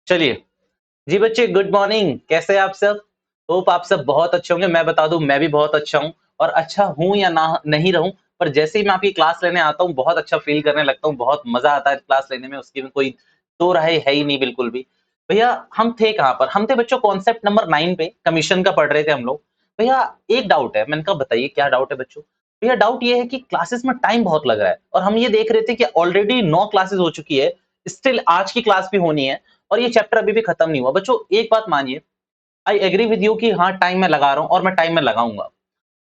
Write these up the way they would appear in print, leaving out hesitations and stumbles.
चलिए, जी बच्चे good morning, कैसे हैं आप सब? होप आप सब बहुत अच्छे होंगे। मैं बता दूँ मैं भी बहुत अच्छा हूँ और अच्छा हूँ या ना नहीं रहूँ, पर जैसे ही मैं आपकी क्लास लेने आता हूँ, बहुत अच्छा फ़ील करने लगता हूँ, बहुत मज़ा आता है क्लास लेने में, उसकी में कोई दो राहे है ही नहीं बिल्कुल भी। भैया हम थे कहाँ पर? हम थे बच्चों कॉन्सेप्ट नंबर 9 पे, कमीशन का पढ़ रहे थे हम लोग। भैया एक डाउट है, मैंने कहा बताइए क्या डाउट है बच्चों? भैया डाउट ये है कि क्लासेस में टाइम बहुत लग रहा है और हम ये देख रहे थे कि ऑलरेडी 9 क्लासेस हो चुकी है, स्टिल आज की क्लास भी होनी है और ये चैप्टर अभी भी खत्म नहीं हुआ। बच्चों एक बात मानिए, आई एग्री विद यू कि हाँ, टाइम मैं लगा रहा हूँ और मैं टाइम में लगाऊँगा।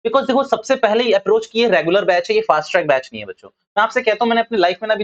बिकॉज़ देखो सबसे पहले ये अप्रोच की ये रेगुलर बैच है, ये फास्ट ट्रैक बैच नहीं है बच्चों। मैं आपसे कहता हूँ मैंने अपनी लाइफ में ना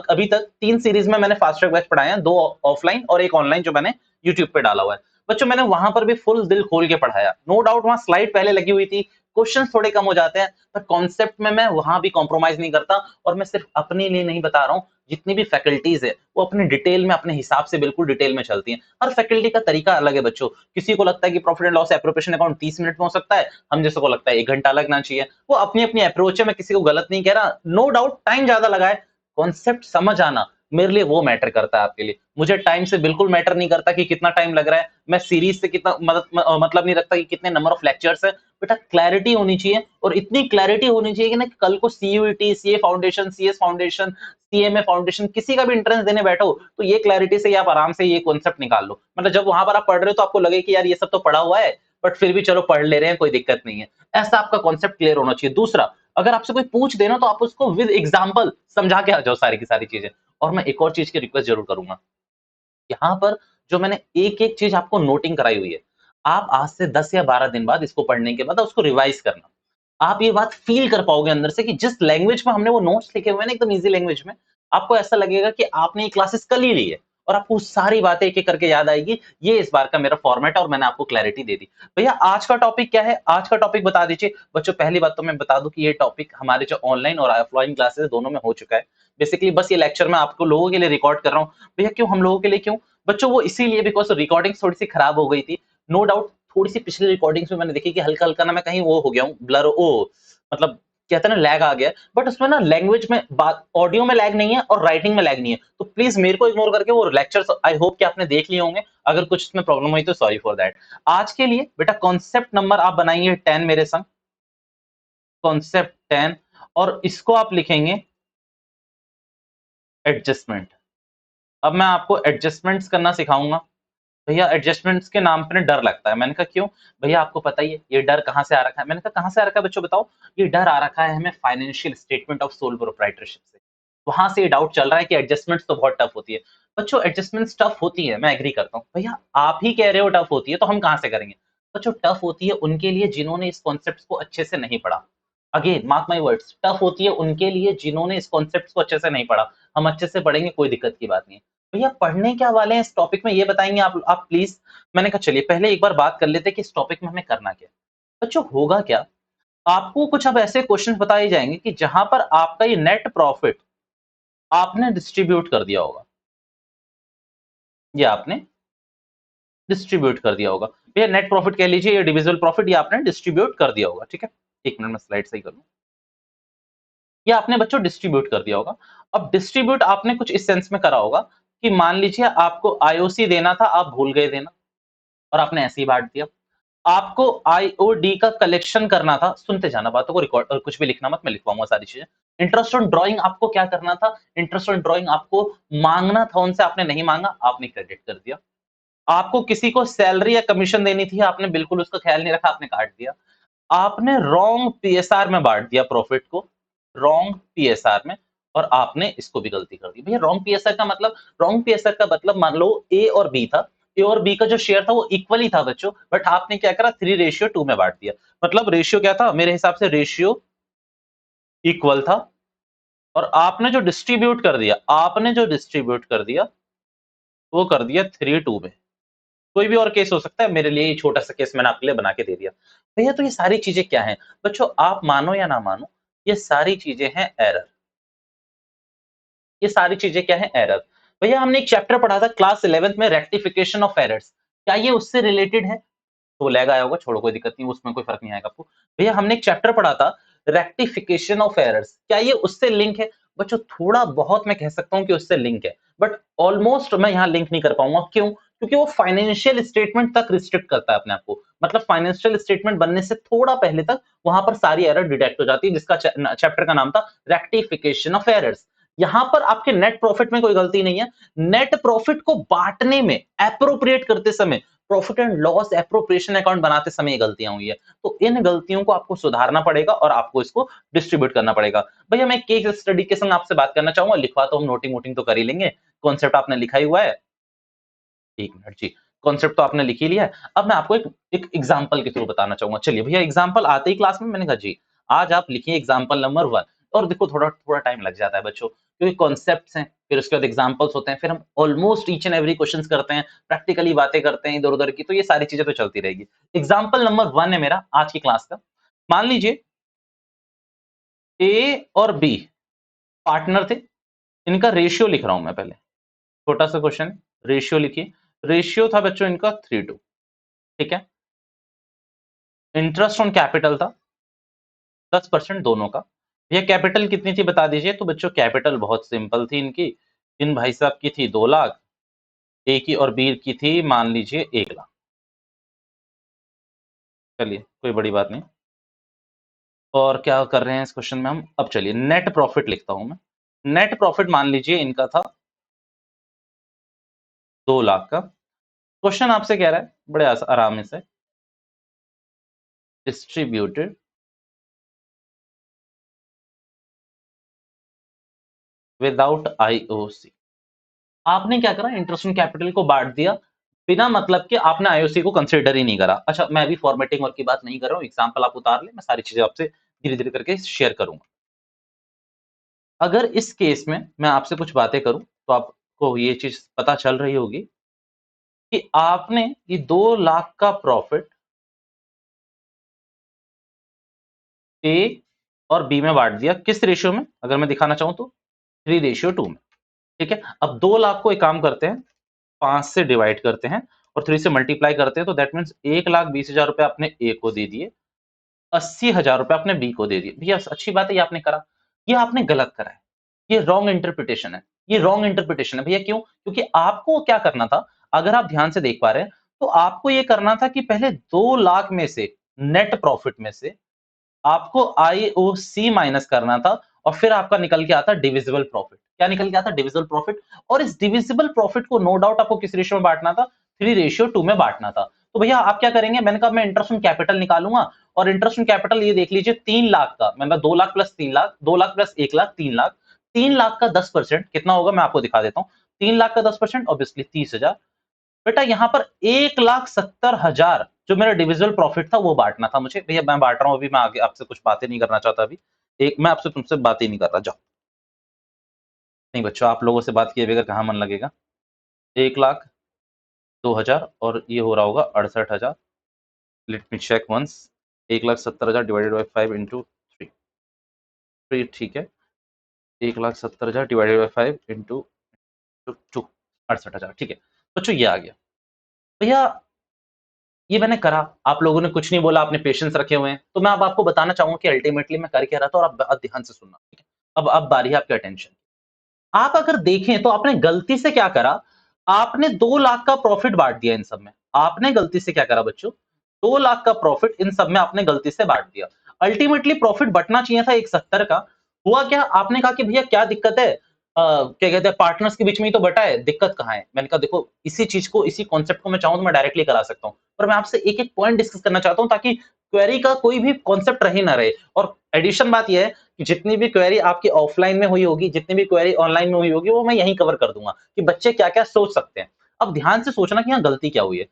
अभी तक 3 सीरीज़ में मैंने फास्ट ट्रैक बैच पढ़ाए हैं, 2 ऑफलाइन और 1 ऑनलाइन जो मैंने यूट्यूब पे डाला हुआ है। बच्चों मैंने वहाँ पर भी फुल दिल खोल के पढ़ाया। नो डाउट वहाँ स्लाइड पहले लगी हुई थी, क्वेश्चन्स थोड़े कम हो जाते हैं, पर कॉन्सेप्ट में मैं वहाँ भी कॉम्प्रोमाइज़ नहीं करता और मैं सिर्फ अपने लिए नहीं बता रहा हूँ, जितनी भी फैकल्टीज़ है, वो अपने डिटेल में अपने हिसाब से बिल्कुल डिटेल में चलती हैं। हर फैकल्टी का तरीका अलग है बच्चों। किसी को लगता है कि profit and loss appropriation account 30 minute में हो सकता है, हम जैसे को लगता है 1 घंटा लगना चाहिए। वो अपनी-अपनी अप्रोच है, मैं किसी को गलत नहीं कह रहा। नो डाउट टाइम ज़्यादा लगा है, कॉन्सेप्ट समझ आना मेरे लिए वो मैटर करता है आपके लिए। मुझे टाइम से बिल्कुल मैटर नहीं करता कि कितना टाइम लग रहा है। मैं सीरीज़ से कितना मतलब नहीं रखता कि कितने नंबर ऑफ लेक्चर्स है। बेटा क्लैरिटी होनी चाहिए और इतनी क्लैरिटी होनी चाहिए कि ना कल को CUET, CA foundation, CS foundation, CMA foundation किसी का भी एंट्रेंस देने बैठो, तो ये क्लैरिटी से ही आप आराम से ये कॉन्सेप्ट निकाल लो। मतलब जब वहाँ पर आप पढ़ रहे हो तो आपको लगे कि यार ये सब तो पढ़ा हुआ है, बट फिर भी चलो पढ़ ले रहे हैं, कोई दिक्कत नहीं है। ऐसा आपका कॉन्सेप्ट क्लियर होना चाहिए। दूसरा, अगर आपसे कोई पूछ दे ना तो आप उसको विद एग्जांपल समझा के आ जाओ सारी की सारी चीज़ें। और मैं एक और चीज़ की रिक्वेस्ट ज़रूर करूँगा। यहाँ पर जो मैंने एक-एक चीज़ आपको नोटिंग कराई हुई है, आप आज से 10 या 12 दिन बाद इसको पढ़ने के बाद उसको रिवाइज़ करना। आप ये बात फ़ील कर पाओगे अंदर से कि जिस लैंग्वेज में हमने वो नोट्स लिखे हुए हैं ना एकदम ईज़ी लैंग्वेज में, आपको ऐसा लगेगा कि आपने ये क्लासेस कल ही ली है और आपको सारी बातें एक-एक करके याद आएगी। ये इस बार का मेरा फॉर्मेट है और मैंने आपको क्लैरिटी दे दी। भैया आज का टॉपिक क्या है? आज का टॉपिक बता दीजिए। बच्चों पहली बात तो मैं बता दूँ कि ये टॉपिक हमारे जो ऑनलाइन और ऑफलाइन क्लासेस दोनों में हो चुका है। बेसिकली बस ये लेक्चर मैं आपको लोगों के लिए रिकॉर्ड कर रहा हूँ। भैया क्यों हम लोगों के लिए क्यों? बच्चों वो इसीलिए बिकॉज़ रिकॉर्डिंग्स थोड़ी-सी खराब हो गई थी। नो डाउट थोड़ी-सी पिछली रिकॉर्डिंग्स में मैंने देखी कि हल्का-हल्का ना मैं कहीं वो हो गया हूँ, ब्लर मतलब कहते हैं ना लैग आ गया है, बट उसमें ना लैंग्वेज में बात ऑडियो में लैग नहीं है और राइटिंग में लैग नहीं है। तो प्लीज़ मेरे को इग्नोर करके वो लेक्चर्स आई होप कि आपने देख लिए होंगे। अगर कुछ इसमें प्रॉब्लम हुई तो सॉरी फॉर दैट। आज के लिए बेटा कॉन्सेप्ट नंबर आप बनाइए 10 मेरे संग, कॉन्सेप्ट 10 और इसको आप लिखेंगे एडजस्टमेंट। अब मैं आपको एडजस्टमेंट्स करना सिखाऊँगा। भैया एडजस्टमेंट्स के नाम पे ना डर लगता है। मैंने कहा क्यों? भैया आपको पता ही है ये डर कहाँ से आ रखा है? मैंने कहा कहाँ से आ रखा है बच्चों बताओ? ये डर आ रखा है हमें financial statement of sole proprietorship से। वहाँ से ये डाउट चल रहा है कि एडजस्टमेंट्स तो बहुत टफ होती है। बच्चों एडजस्टमेंट्स टफ होती है, मैं एग्री करता हूँ। भैया आप ही कह रहे हो टफ होती है तो हम कहाँ से करेंगे? बच्चों टफ होती है उनके लिए जिन्होंने इस कॉन्सेप्ट्स को अच्छे से नहीं पढ़ा। Again mark my words tough होती है उनके लिए जिन्होंने इस कॉन्सेप्ट्स को अच्छे से नहीं पढ़ा। हम अच्छे से पढ़ेंगे कोई दिक्कत की बात नहीं है। भैया पढ़ने क्या वाले हैं इस टॉपिक में ये बताएँगे आप प्लीज़? मैंने कहा चलिए पहले एक बार बात कर लेते हैं कि इस टॉपिक में हमें करना क्या है। बच्चों होगा क्या? आपको कुछ अब ऐसे क्वेश्चन बताए जाएँगे कि जहाँ पर आपका ये नेट प्रॉफिट आपने डिस्ट्रीब्यूट कर दिया होगा। ये आपने डिस्ट्रीब्यूट कर दिया होगा। भैया नेट प्रॉफिट कह लीजिए या डिविजिबल प्रॉफिट ये आपने डिस्ट्रीब्यूट कर दिया होगा, ठीक है? 1 मिनट में स्लाइड सही कर लूँ। ये आपने बच्चों डिस्ट्रीब्यूट कर दिया होगा। अब डिस्ट्रीब्यूट आपने कुछ इस सेंस में करा होगा कि मान लीजिए आपको आईओसी देना था, आप भूल गए देना और आपने ऐसे ही बाँट दिया। आपको आईओडी का कलेक्शन करना था, सुनते जाना बातों को रिकॉर्ड कुछ भी लिखना मत, मैं लिखवाऊँगा सारी चीज़ें। इंटरेस्ट ऑन ड्राइंग आपको क्या करना था? इंटरेस्ट ऑन ड्राइंग आपको माँगना था उनसे, आपने नहीं माँगा, आपने क्रेडिट कर दिया। आपको किसी को सैलरी या कमीशन देनी थी, आपने बिल्कुल उसका ख़्याल नहीं रखा, आपने काट दिया। आपने रॉन्ग पीएसआर में बाँट दिया प्रॉफिट को, रॉन्ग पीएसआर में और आपने इसको भी गलती कर दी। भैया रॉन्ग पीएसआर का मतलब मान लो ए और बी था। ए और बी का जो शेयर था वो इक्वली था बच्चों, बट आपने क्या करा 3:2 में बाँट दिया। मतलब रेशियो क्या था? मेरे हिसाब से रेशियो इक्वल था और आपने जो डिस्ट्रीब्यूट कर दिया, वो कर दिया 3:2 में। कोई भी और केस हो सकता है, मेरे लिए ये छोटा-सा केस मैंने आपके लिए बना के दे दिया। भैया तो ये सारी चीज़ें क्या हैं? बच्चों आप मानो या ना मानो, ये सारी चीज़ें हैं एरर। ये सारी चीज़ें क्या हैं? एरर। भैया हमने एक चैप्टर पढ़ा था क्लास 11th में रेक्टिफिकेशन ऑफ एरर्स। क्या ये उससे रिलेटेड है? तो लैग आया होगा, छोड़ो कोई दिक्कत नहीं, उसमें कोई फ़र्क नहीं आएगा आपको। भैया हमने एक चैप्टर पढ़ा था रेक्टिफिकेशन ऑफ एरर्स, क्या ये उससे लिंक है? बच्चों थोड़ा बहुत मैं कह सकता हूँ कि उससे लिंक है, बट ऑलमोस्ट मैं यहाँ लिंक नहीं कर पाऊँगा, क्यों? क्योंकि वो फाइनेंशियल स्टेटमेंट तक रिस्ट्रिक्ट करता है अपने आप को। मतलब फाइनेंशियल स्टेटमेंट बनने से थोड़ा पहले तक वहां पर सारी एरर डिटेक्ट हो जाती है, जिसका चैप्टर का नाम था रेक्टिफिकेशन ऑफ एरर्स। यहां पर आपके नेट प्रॉफिट में कोई गलती नहीं है। नेट प्रॉफिट को बांटने में, एप्रोप्रिएट करते समय, profit and loss appropriation account बनाते समय गलतियां हुई है। तो इन गलतियों को आपको सुधारना पड़ेगा और आपको इसको डिस्ट्रीब्यूट करना पड़ेगा। भैया मैं केस स्टडी के संग आपसे बात करना चाहूंगा, लिखवा तो हम नोटिंग वोटिंग तो कर ही लेंगे, कॉन्सेप्ट आपने लिखा ही हुआ है। 1 मिनट जी, कॉन्सेप्ट तो आपने लिख ही लिया है। अब मैं आपको एक एग्जांपल के थ्रू बताना चाहूंगा। चलिए भैया, एग्जांपल आते ही क्लास में मैंने कहा जी आज आप लिखिए एग्जांपल नंबर 1। और देखो थोड़ा थोड़ा टाइम लग जाता है बच्चों, क्योंकि कॉन्सेप्ट्स हैं, फिर उसके बाद एग्जांपल्स होते हैं, फिर हम almost each and every questions करते हैं, प्रैक्टिकली बातें करते हैं इधर उधर की, तो ये सारी चीजें तो चलती रहेगी। एग्जाम्पल नंबर 1 है मेरा आज की क्लास का। मान लीजिए ए और बी पार्टनर थे, इनका रेशियो लिख रहा हूं मैं पहले। छोटा सा क्वेश्चन है, रेशियो लिखिए। रेशियो था बच्चों इनका 3:2, ठीक है। इंटरेस्ट ऑन कैपिटल था 10% दोनों का। ये कैपिटल कितनी थी बता दीजिए। तो बच्चों कैपिटल बहुत सिंपल थी इनकी, इन भाई साहब की थी 2 लाख, ए की और बी की थी मान लीजिए 1 लाख। चलिए कोई बड़ी बात नहीं। और क्या कर रहे हैं इस क्वेश्चन में हम, अब चलिए नेट प्रॉफिट लिखता हूं मैं। नेट प्रॉफिट मान लीजिए इनका था 2 लाख का। क्वेश्चन आपसे कह रहा है बड़े आराम से, डिस्ट्रीब्यूटेड विदाउट आईओसी। आपने क्या करा, इंटरेस्ट ऑन कैपिटल को बांट दिया बिना मतलब के, आपने आईओसी को कंसीडर ही नहीं करा। अच्छा मैं अभी फॉर्मेटिंग वर्क की बात नहीं कर रहा हूं, एग्जांपल आप उतार ले, मैं सारी चीजें आपसे धीरे धीरे करके शेयर करूंगा। अगर इस केस में मैं आपसे कुछ बातें करूं तो आपको ये चीज पता चल रही होगी कि आपने ये 2 लाख का प्रॉफिट ए और बी में बांट दिया। किस रेशियो में, अगर मैं दिखाना चाहूं तो 3:2 में, ठीक है। अब 2 लाख को एक काम करते हैं, 5 से डिवाइड करते हैं और 3 से मल्टीप्लाई करते हैं, तो दैट मीन्स 1,20,000 रुपए आपने ए को दे दिए, 80,000 रुपए आपने बी को दे दिए। भैया अच्छी बात है ये आपने करा, ये आपने गलत करा है, ये रॉन्ग इंटरप्रिटेशन है, ये रॉन्ग इंटरप्रिटेशन है। भैया क्यों? क्योंकि आपको क्या करना था, अगर आप ध्यान से देख पा रहे हैं, तो आपको ये करना था कि पहले 2 लाख में से, नेट प्रॉफिट में से आपको आईओसी माइनस करना था और फिर आपका निकल के आता डिविजिबल प्रॉफिट। क्या निकल के आता? Divisible profit. और इस डिविजिबल प्रॉफिट को नो डाउट आपको किस रेशियो में बांटना था? 3:2 में बांटना था। तो भैया आप क्या करेंगे, मैंने कहा मैं इंटरेस्ट ऑन कैपिटल निकालूंगा, और इंटरेस्ट ऑन कैपिटल ये देख लीजिए 3 लाख का, मतलब 2 लाख प्लस 3 लाख, 2 लाख प्लस 1 लाख, 3 लाख। 3 लाख का 10% कितना होगा मैं आपको दिखा देता हूं। 3 लाख का 10% ऑब्वियसली 30,000। बेटा यहाँ पर 1,70,000 जो मेरा डिविजिबल प्रॉफिट था वो बांटना था मुझे। भैया मैं बांट रहा हूँ, अभी मैं आगे आपसे कुछ बातें नहीं करना चाहता। अभी एक मैं आपसे तुमसे बात ही नहीं कर रहा, जाओ। नहीं बच्चों, आप लोगों से बात किए बगैर कहाँ मन लगेगा। 1,02,000 और ये हो रहा होगा 68,000। Let me check once. 1,70,000 divided by 5 into 3, ठीक है। 1,70,000 डिवाइडेड बाई 5 इंटू 2, 68,000, ठीक है बच्चों, ये आ गया। भैया ये मैंने करा, आप लोगों ने कुछ नहीं बोला, आपने पेशेंस रखे हुए हैं, तो मैं अब आपको बताना चाहूंगा कि अल्टीमेटली मैं कर क्या रहा था, और आप बहुत ध्यान से सुनना, ठीक है। अब बारी है आपके अटेंशन। आप अगर देखें तो आपने गलती से क्या करा, आपने 2 लाख का प्रॉफिट बांट दिया इन सब में। आपने गलती से क्या करा बच्चों, 2 लाख का प्रॉफिट इन सब में आपने गलती से बांट दिया। अल्टीमेटली प्रॉफिट बटना चाहिए था 1,70 का। हुआ क्या, आपने कहा कि भैया क्या दिक्कत है, क्या कहते हैं, पार्टनर्स के बीच में ही तो बटा है, दिक्कत कहाँ है। मैंने कहा देखो इसी चीज को, इसी कॉन्सेप्ट को मैं चाहूं तो मैं डायरेक्टली करा सकता हूं, पर मैं आपसे एक एक पॉइंट डिस्कस करना चाहता हूं ताकि क्वेरी का कोई भी कॉन्सेप्ट रहे ना रहे। और एडिशन बात यह है कि जितनी भी क्वेरी आपकी ऑफलाइन में हुई होगी, जितनी भी क्वेरी ऑनलाइन में हुई होगी, वो मैं यहीं कवर कर दूंगा कि बच्चे क्या क्या सोच सकते हैं। अब ध्यान से सोचना कि यहाँ गलती क्या हुई है।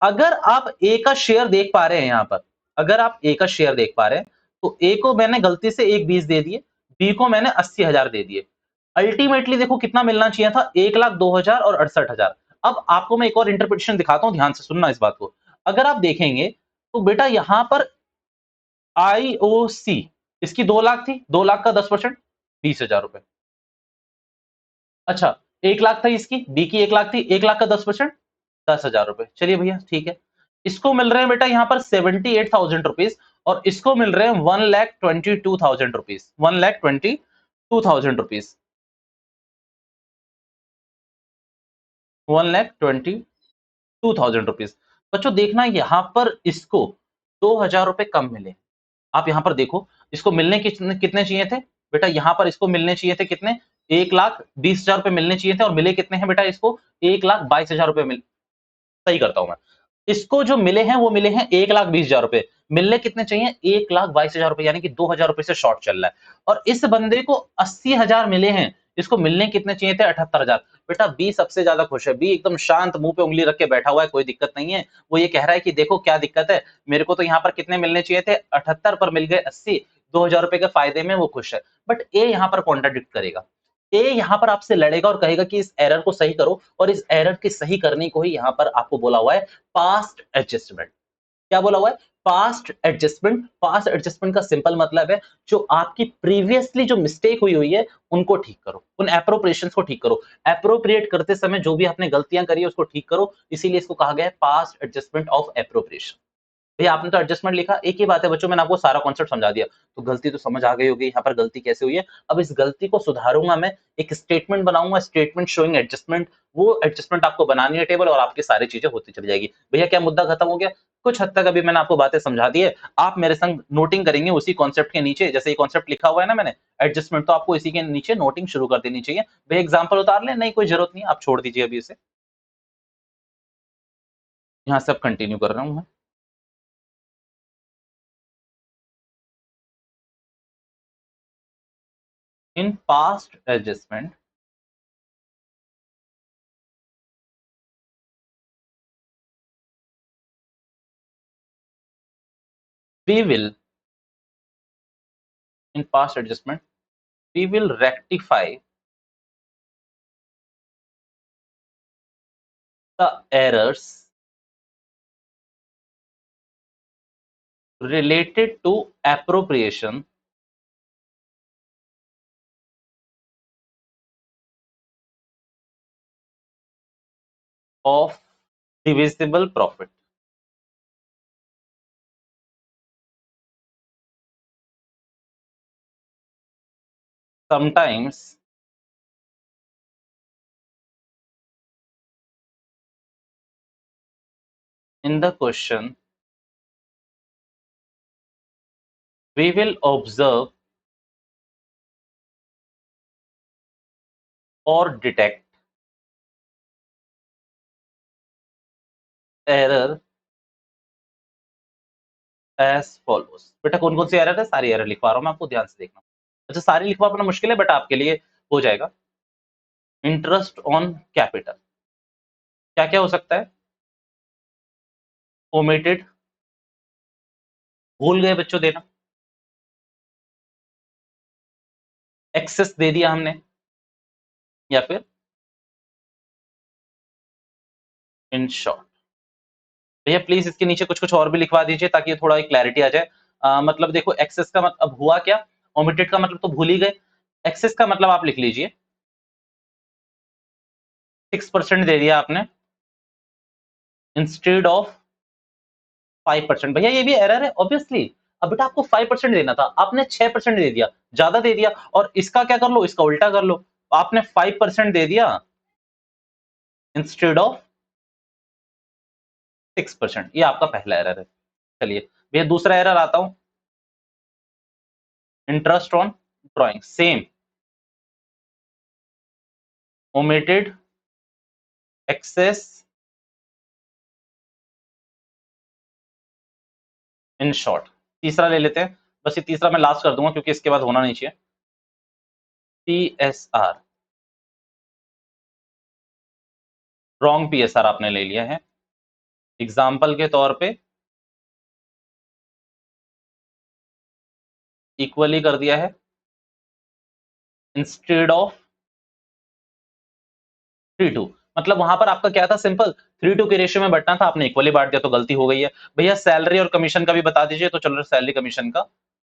अगर आप ए का शेयर देख पा रहे हैं यहाँ पर, अगर आप ए का शेयर देख पा रहे हैं, तो ए को मैंने गलती से 1,20 दे दिए, बी को मैंने 80,000 दे दिए। अल्टीमेटली देखो कितना मिलना चाहिए था, 1,02,000 और 68,000। अब आपको मैं एक और इंटरप्रिटेशन दिखाता हूं, ध्यान से सुनना इस बात को। अगर आप देखेंगे तो बेटा यहां पर आईओसी इसकी 2 लाख थी, 2 लाख का 10% 20,000 रुपए। अच्छा 1 लाख था इसकी, बी की 1 लाख थी, 1 लाख का 10% 10,000 रुपए। चलिए भैया ठीक है, इसको मिल रहे हैं बेटा यहाँ पर 78,000 रुपीज, और इसको मिल रहे हैं 1,22,000 रुपीज, 1,22,000 रुपीज, 1,20,000 ₹2000। बच्चों देखना यहाँ पर इसको 2000 रुपए कम मिले। आप यहाँ पर देखो, इसको मिलने कितने कितने चाहिए थे? बेटा यहाँ पर इसको मिलने चाहिए थे कितने? 1,20,000 रुपए मिलने चाहिए थे और मिले कितने हैं बेटा इसको? 1,22,000 रुपए सही करता हूँ मैं। इसको जो मिले हैं वो मिले हैं 1,20,000 रुपए। मिलने कितने चाहिए? 1,22,000 रुपए, यानी कि 2,000 रुपए से शॉर्ट चल रहा है। और इस बंदे को 80,000 मिले हैं। इसको मिलने कितने चाहिए थे? 78,000। बेटा बी सबसे ज्यादा खुश है। बी एकदम शांत मुंह पे उंगली रख के बैठा हुआ है, कोई दिक्कत नहीं है। वो ये कह रहा है कि देखो क्या दिक्कत है, मेरे को तो यहाँ पर कितने मिलने चाहिए थे? 78 पर मिल गए 80, 2,000 रुपए के फायदे में वो खुश है। बट ए यहाँ पर कॉन्ट्राडिक्ट करेगा। ए यहाँ पर आपसे लड़ेगा और कहेगा कि इस एरर को सही करो, और इस एरर के सही करने को ही यहाँ पर आपको बोला हुआ है पास्ट एडजस्टमेंट। क्या बोला हुआ है? Past adjustment. पास्ट एडजस्टमेंट का सिंपल मतलब है जो आपकी प्रीवियसली जो मिस्टेक हुई है उनको ठीक करो, उन एप्रोप्रिएशंस को ठीक करो। एप्रोप्रिएट करते समय जो भी आपने गलतियां करी है उसको ठीक करो, इसीलिए इसको कहा गया है पास्ट एडजस्टमेंट ऑफ एप्रोप्रिएशन। भैया आपने तो एडजस्टमेंट लिखा, एक ही बात है बच्चों, मैंने आपको सारा कॉन्सेप्ट समझा दिया, तो गलती तो समझ आ गई होगी यहाँ पर गलती कैसे हुई है। अब इस गलती को सुधारूंगा मैं, एक स्टेटमेंट बनाऊंगा, स्टेटमेंट शोइंग एडजस्टमेंट। वो एडजस्टमेंट आपको बनानी है टेबल, और आपकी सारी चीजें होती चली जाएगी। भैया क्या मुद्दा खत्म हो गया? कुछ हद तक अभी मैंने आपको बातें समझा दी है, आप मेरे संग नोटिंग करेंगे उसी कॉन्सेप्ट के नीचे। जैसे ये कॉन्सेप्ट लिखा हुआ है ना मैंने, एडजस्टमेंट, तो आपको इसी के नीचे नोटिंग शुरू कर देनी चाहिए। भैया एग्जाम्पल उतार लें? नहीं, कोई जरूरत नहीं, आप छोड़ दीजिए अभी इसे। यहाँ से अब कंटिन्यू कर रहा हूँ मैं। In past adjustment, we will in past adjustment we will rectify the errors related to appropriation of divisible profit. Sometimes in the question we will observe or detect error as follows। बेटा कौन कौन सी error है? सारी error लिखवा रहा हूं मैं आपको, ध्यान से देखना। अच्छा सारी लिखवा पाना मुश्किल है, बट आपके लिए हो जाएगा। इंटरेस्ट ऑन कैपिटल, क्या क्या हो सकता है? ओमिटेड, भूल गए बच्चों देना। एक्सेस दे दिया हमने, या फिर इन शॉर्ट। भैया प्लीज इसके नीचे कुछ कुछ और भी लिखवा दीजिए ताकि थोड़ा क्लैरिटी आ जाए। मतलब देखो एक्सेस का मतलब हुआ क्या, ओमिटेड का मतलब तो भूल ही गए। एक्सेस का मतलब आप लिख लीजिए 6% दे दिया आपने इंस्टेड ऑफ 5%। भैया ये भी एरर है ऑब्वियसली। अब बेटा आपको 5% देना था, आपने 6% दे दिया, ज्यादा दे दिया। और इसका क्या कर लो, इसका उल्टा कर लो, आपने 5% दे दिया इंस्टेड ऑफ 6%। ये आपका पहला एरर है। चलिए भैया दूसरा एरर आता हूं, interest on drawing, same, omitted, excess, in short. तीसरा ले लेते हैं, बस ये तीसरा मैं लास्ट कर दूंगा क्योंकि इसके बाद होना नहीं चाहिए। पीएसआर, रॉन्ग पीएसआर आपने ले लिया है। एग्जाम्पल के तौर पे इक्वली कर दिया है इंस्टेड ऑफ 3:2। मतलब वहां पर आपका क्या था, सिंपल 3:2 के रेशियो में बंटना था, आपने इक्वली बांट दिया तो गलती हो गई है। भैया सैलरी और कमीशन का भी बता दीजिए, तो चलो सैलरी कमीशन का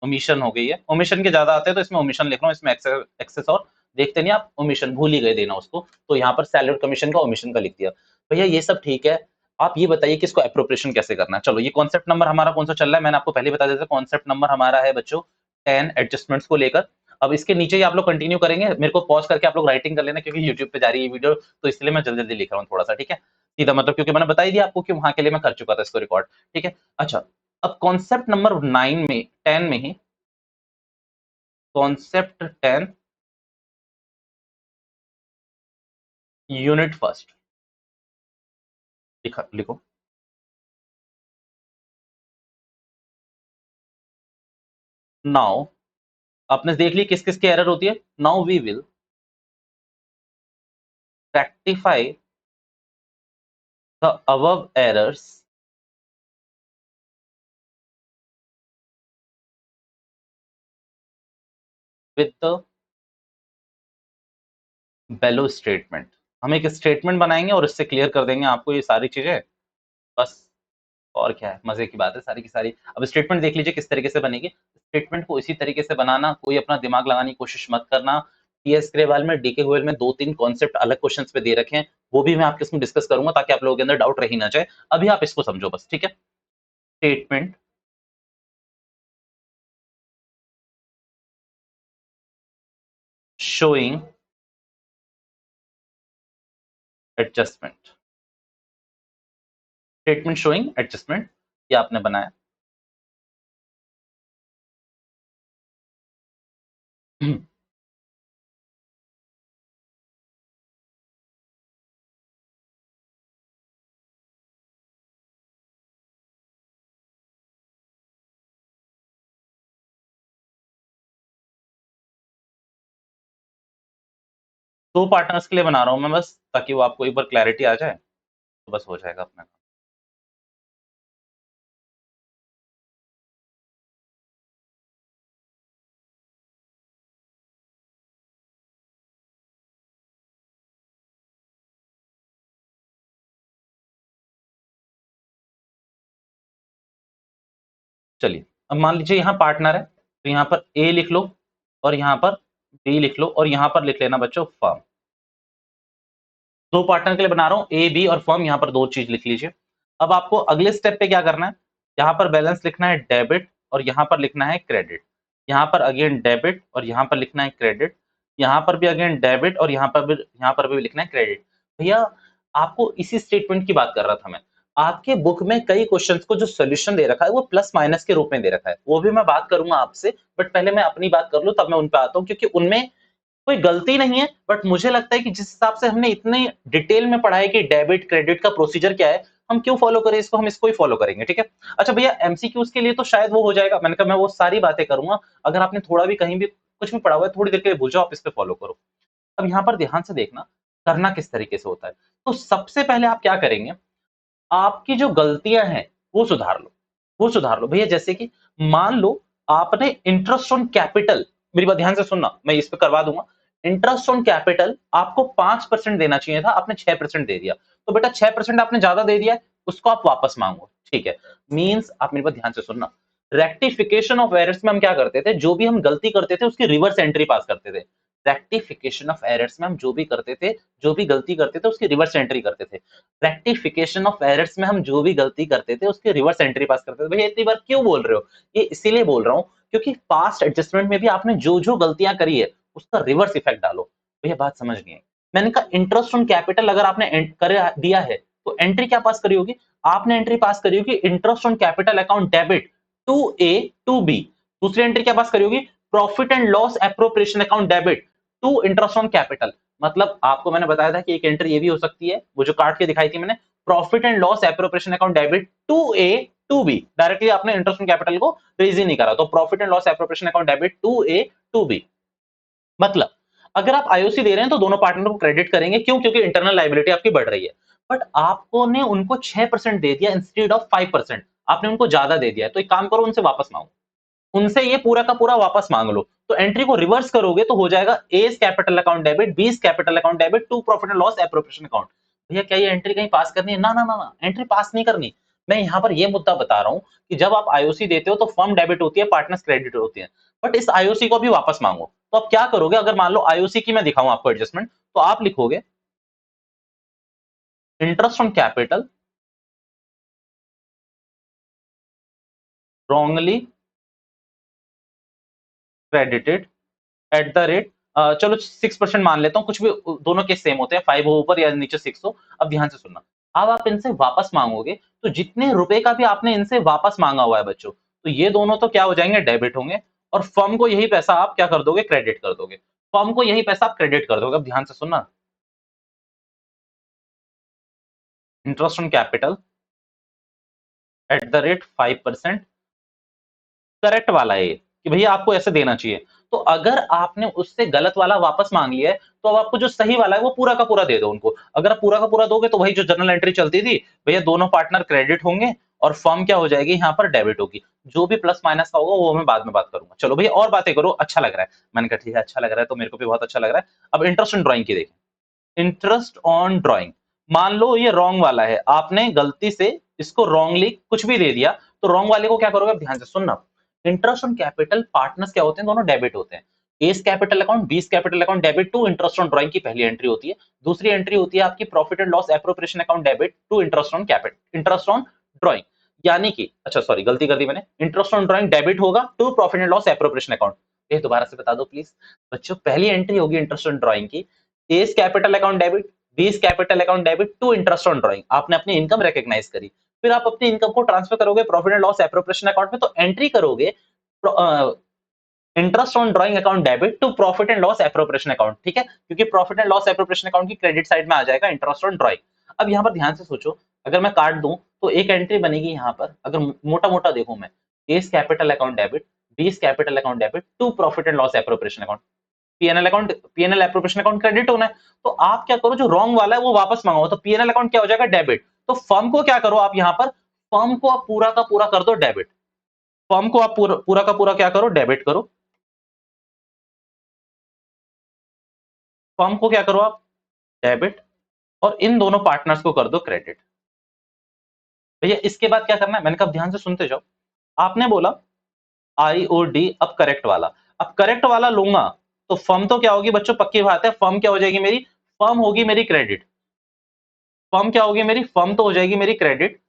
ओमिशन हो गई है। ओमिशन के ज्यादा आते हैं तो इसमें ओमिशन लिख रहा हूँ, इसमें एक्सेस और देखते नहीं आप, ओमिशन भूल ही गए देना उसको, तो यहाँ पर सैलरी और कमीशन का ओमिशन का लिख दिया। भैया ये सब ठीक है, आप ये बताइए कि इसको एप्रोप्रिएशन कैसे करना है। चलो ये कॉन्सेप्ट नंबर हमारा कौन सा चल रहा है, मैंने आपको पहले बता दिया था, कॉन्सेप्ट नंबर हमारा है बच्चों 10 एडजस्टमेंट्स को लेकर। अब इसके नीचे ही आप लोग कंटिन्यू करेंगे, मेरे को पॉज करके आप लोग राइटिंग कर लेना क्योंकि यूट्यूब पे जा रही है वीडियो, तो इसलिए मैं जल्दी जल्दी लिख रहा हूँ थोड़ा सा, ठीक है। सीधा मतलब क्योंकि मैंने बता ही दिया आपको कि वहां के लिए मैं कर चुका था इसको रिकॉर्ड। ठीक है, अच्छा अब कॉन्सेप्ट नंबर 9 में 10 में ही कॉन्सेप्ट 10 यूनिट फर्स्ट लिखा लिखो। नाउ आपने देख ली किस किस की एरर होती है। Now we will rectify the above errors with the below statement. हम एक स्टेटमेंट बनाएंगे और इससे क्लियर कर देंगे आपको ये सारी चीजें, बस। और क्या है, मजे की बात है सारी की सारी। अब स्टेटमेंट देख लीजिए किस तरीके से बनेगी। स्टेटमेंट को इसी तरीके से बनाना, कोई अपना दिमाग लगाने की कोशिश मत करना। टीएस ग्रेवाल में, डीके गोयल में 2-3 कॉन्सेप्ट अलग क्वेश्चंस पे दे रखे हैं, वो भी मैं आपके इसमें डिस्कस करूंगा ताकि आप लोगों के अंदर डाउट रह ही ना जाए। अभी आप इसको समझो बस, ठीक है। Statement showing adjustment, statement showing adjustment, ये आपने बनाया। दो पार्टनर्स के लिए बना रहा हूं मैं बस, ताकि वो आपको एक बार क्लैरिटी आ जाए, तो बस हो जाएगा अपना। चलिए, अब मान लीजिए यहाँ पार्टनर है, तो यहाँ पर ए लिख लो और यहाँ पर बी लिख लो और यहाँ पर लिख लेना बच्चों फर्म। दो पार्टनर के लिए बना रहा हूँ, ए बी और फर्म, यहाँ पर दो चीज लिख लीजिए। अब आपको अगले स्टेप पे क्या करना है, यहाँ पर बैलेंस लिखना है डेबिट और यहाँ पर लिखना है क्रेडिट। यहाँ पर अगेन डेबिट और यहाँ पर लिखना है क्रेडिट। यहाँ पर भी अगेन डेबिट और यहाँ पर भी लिखना है क्रेडिट। भैया आपको इसी स्टेटमेंट की बात कर रहा था मैं। आपके बुक में कई क्वेश्चंस को जो सोल्यूशन दे रखा है वो प्लस माइनस के रूप में दे रखा है, वो भी मैं बात करूंगा आपसे, बट पहले मैं अपनी बात कर लूं तब मैं उन पे आता हूं, क्योंकि उनमें कोई गलती नहीं है, बट मुझे लगता है कि जिस हिसाब से हमने इतने डिटेल में पढ़ा है कि डेबिट क्रेडिट का प्रोसीजर क्या है, हम क्यों फॉलो करें इसको, हम इसको ही फॉलो करेंगे, ठीक है। अच्छा भैया एमसीक्यूज के लिए तो शायद वो हो जाएगा, मैंने कहा मैं वो सारी बातें करूंगा। अगर आपने थोड़ा भी कहीं भी कुछ भी पढ़ा हुआ है, थोड़ी देर के लिए भूल जाओ, आप इस पे फॉलो करो। अब यहाँ पर ध्यान से देखना करना किस तरीके से होता है। तो सबसे पहले आप क्या करेंगे, आपकी जो गलतियां हैं वो सुधार लो, वो सुधार लो भैया। जैसे कि मान लो आपने इंटरेस्ट ऑन कैपिटल, मेरी बात ध्यान से सुनना, मैं इस पे करवा दूंगा। इंटरेस्ट ऑन कैपिटल आपको 5% देना चाहिए था, आपने 6% दे दिया, तो बेटा 6% आपने ज्यादा दे दिया है, उसको आप वापस मांगो, ठीक है। मींस आप मेरी बात ध्यान से सुनना, रेक्टिफिकेशन ऑफ एरर्स में हम क्या करते थे, जो भी हम गलती करते थे उसकी रिवर्स एंट्री पास करते थे। रेक्टिफिकेशन ऑफ एरर्स में हम जो भी करते थे, जो भी गलती करते थे उसकी रिवर्स एंट्री करते थे। रेक्टिफिकेशन ऑफ एरर्स में हम जो भी गलती करते थे उसकी रिवर्स एंट्री पास करते थे। भैया इतनी बार क्यों बोल रहे हो, ये इसीलिए बोल रहा हूं क्योंकि पास्ट एडजस्टमेंट में भी आपने जो जो गलतियां करी है उसका रिवर्स इफेक्ट डालो। भैया बात समझ गए। मैंने कहा इंटरेस्ट ऑन कैपिटल अगर आपने कर दिया है तो एंट्री क्या पास करी होगी, आपने एंट्री पास करी होगी interest on capital account debit to A to B. दूसरी एंट्री क्या पास करी होगी, profit and loss appropriation account debit to interest on capital. मतलब आपको मैंने बताया था कि एक एंट्री ये भी हो सकती है, वो जो काट के दिखाई थी मैंने, profit and loss appropriation account debit to A to B. Directly आपने इंटरेस्ट ऑन कैपिटल को रेज ही नहीं करा, तो profit and loss appropriation account debit to A to B. मतलब अगर आप आईओसी दे रहे हैं तो दोनों पार्टनर को क्रेडिट करेंगे, क्यों, क्योंकि इंटरनल लायबिलिटी आपकी बढ़ रही है। बट आपको ने उनको 6% दे दिया इंस्टेड ऑफ 5%, आपने उनको ज्यादा दे दिया है, तो एक काम करो उनसे वापस मांगो, उनसे ये पूरा का पूरा वापस मांग लो। तो एंट्री को रिवर्स करोगे तो हो जाएगा A's capital account debit, B's capital account debit to profit and loss appropriation account. भैया क्या ये एंट्री कहीं पास करनी है, ना ना ना ना, एंट्री पास नहीं करनी। मैं यहाँ पर ये मुद्दा बता रहा हूँ कि जब आप आईओसी देते हो तो फर्म डेबिट होती है, पार्टनर्स क्रेडिट होती है, बट इस आईओसी को भी वापस मांगो। तो आप क्या करोगे, अगर मान लो आईओसी की मैं दिखाऊं आपको एडजस्टमेंट, तो आप लिखोगे interest on capital wrongly credited at the rate, चलो 6% मान लेता हूं, कुछ भी दोनों के सेम होते हैं, 5 हो ऊपर या नीचे 6 हो। अब ध्यान से सुनना, अब आप इनसे वापस मांगोगे तो जितने रुपए का भी आपने इनसे वापस मांगा हुआ है बच्चों, तो ये दोनों तो क्या हो जाएंगे, डेबिट होंगे, और फर्म को यही पैसा आप क्या कर दोगे, क्रेडिट कर दोगे। फर्म को यही पैसा आप क्रेडिट कर दोगे। अब ध्यान से सुनना, interest on capital at the rate 5%, correct वाला है ये, कि भैया आपको ऐसे देना चाहिए। तो अगर आपने उससे गलत वाला वापस मांग लिया है, तो अब आपको जो सही वाला है वो पूरा का पूरा दे दो उनको। अगर आप पूरा का पूरा दोगे तो वही जो जनरल एंट्री चलती थी, भैया दोनों पार्टनर क्रेडिट होंगे और फर्म क्या हो जाएगी, यहाँ पर डेबिट होगी। जो भी प्लस माइनस का होगा वो मैं बाद में बात करूंगा। चलो भैया और बातें करो, अच्छा लग रहा है। मैंने कहा ठीक है, अच्छा लग रहा है, तो मेरे को भी बहुत अच्छा लग रहा है। अब इंटरेस्ट ऑन ड्राइंग की देखें। इंटरेस्ट ऑन ड्राइंग, मान लो ये रॉन्ग वाला है, आपने गलती से इसको रॉन्गली कुछ भी दे दिया, तो रॉन्ग वाले को क्या करोगे, ध्यान से सुनना। इंटरेस्ट ऑन कैपिटल पार्टनर्स क्या होते हैं, दोनों डेबिट होते हैं। A's capital account, B's capital account debit to interest on drawing की पहली एंट्री होती है। दूसरी एंट्री होती है आपकी profit and loss appropriation account debit to interest on capital, interest on drawing. यानी कि अच्छा सॉरी गलती कर दी मैंने, इंटरेस्ट ऑन ड्राइंग डेबिट होगा to profit and loss appropriation account. ये दोबारा से बता दो प्लीज बच्चों, पहली एंट्री होगी इंटरेस्ट ऑन ड्राइंग की, A's capital account debit, B's capital account debit to interest on drawing. आपने अपनी इनकम रिकॉग्नाइज करी, फिर आप अपनी इनकम को ट्रांसफर करोगे profit and loss appropriation account में, तो एंट्री करोगे interest on drawing account debit to profit and loss appropriation account, ठीक है, क्योंकि profit and loss appropriation account की क्रेडिट साइड में आ जाएगा इंटरेस्ट ऑन ड्राइंग। अब यहाँ पर ध्यान से सोचो, अगर मैं काट दूं तो एक एंट्री बनेगी यहाँ पर, अगर मोटा मोटा देखूं मैं, A's capital account debit, B's capital account debit to profit and loss appropriation account, PNL account, PNL appropriation account credit होना है। तो आप क्या करो, जो रॉन्ग वाला है वो वापस मंगाओ, तो पीएनएल अकाउंट क्या हो जाएगा, डेबिट। तो फर्म को क्या करो आप यहाँ पर, फर्म को आप पूरा का पूरा कर दो डेबिट, फर्म को आप पूरा पूरा का पूरा क्या करो, डेबिट करो। फर्म को क्या करो आप, डेबिट, और इन दोनों पार्टनर्स को कर दो क्रेडिट। भैया इसके बाद क्या करना है, मैंने कहा ध्यान से सुनते जाओ। आपने बोला आई और डी, अब करेक्ट वाला, अब करेक्ट वाला लूंगा तो फर्म तो क्या होगी बच्चों, पक्की बात है, फर्म क्या हो जाएगी मेरी, फर्म होगी मेरी क्रेडिट। फर्म क्या होगी मेरी, फर्म तो हो जाएगी मेरी क्रेडिट,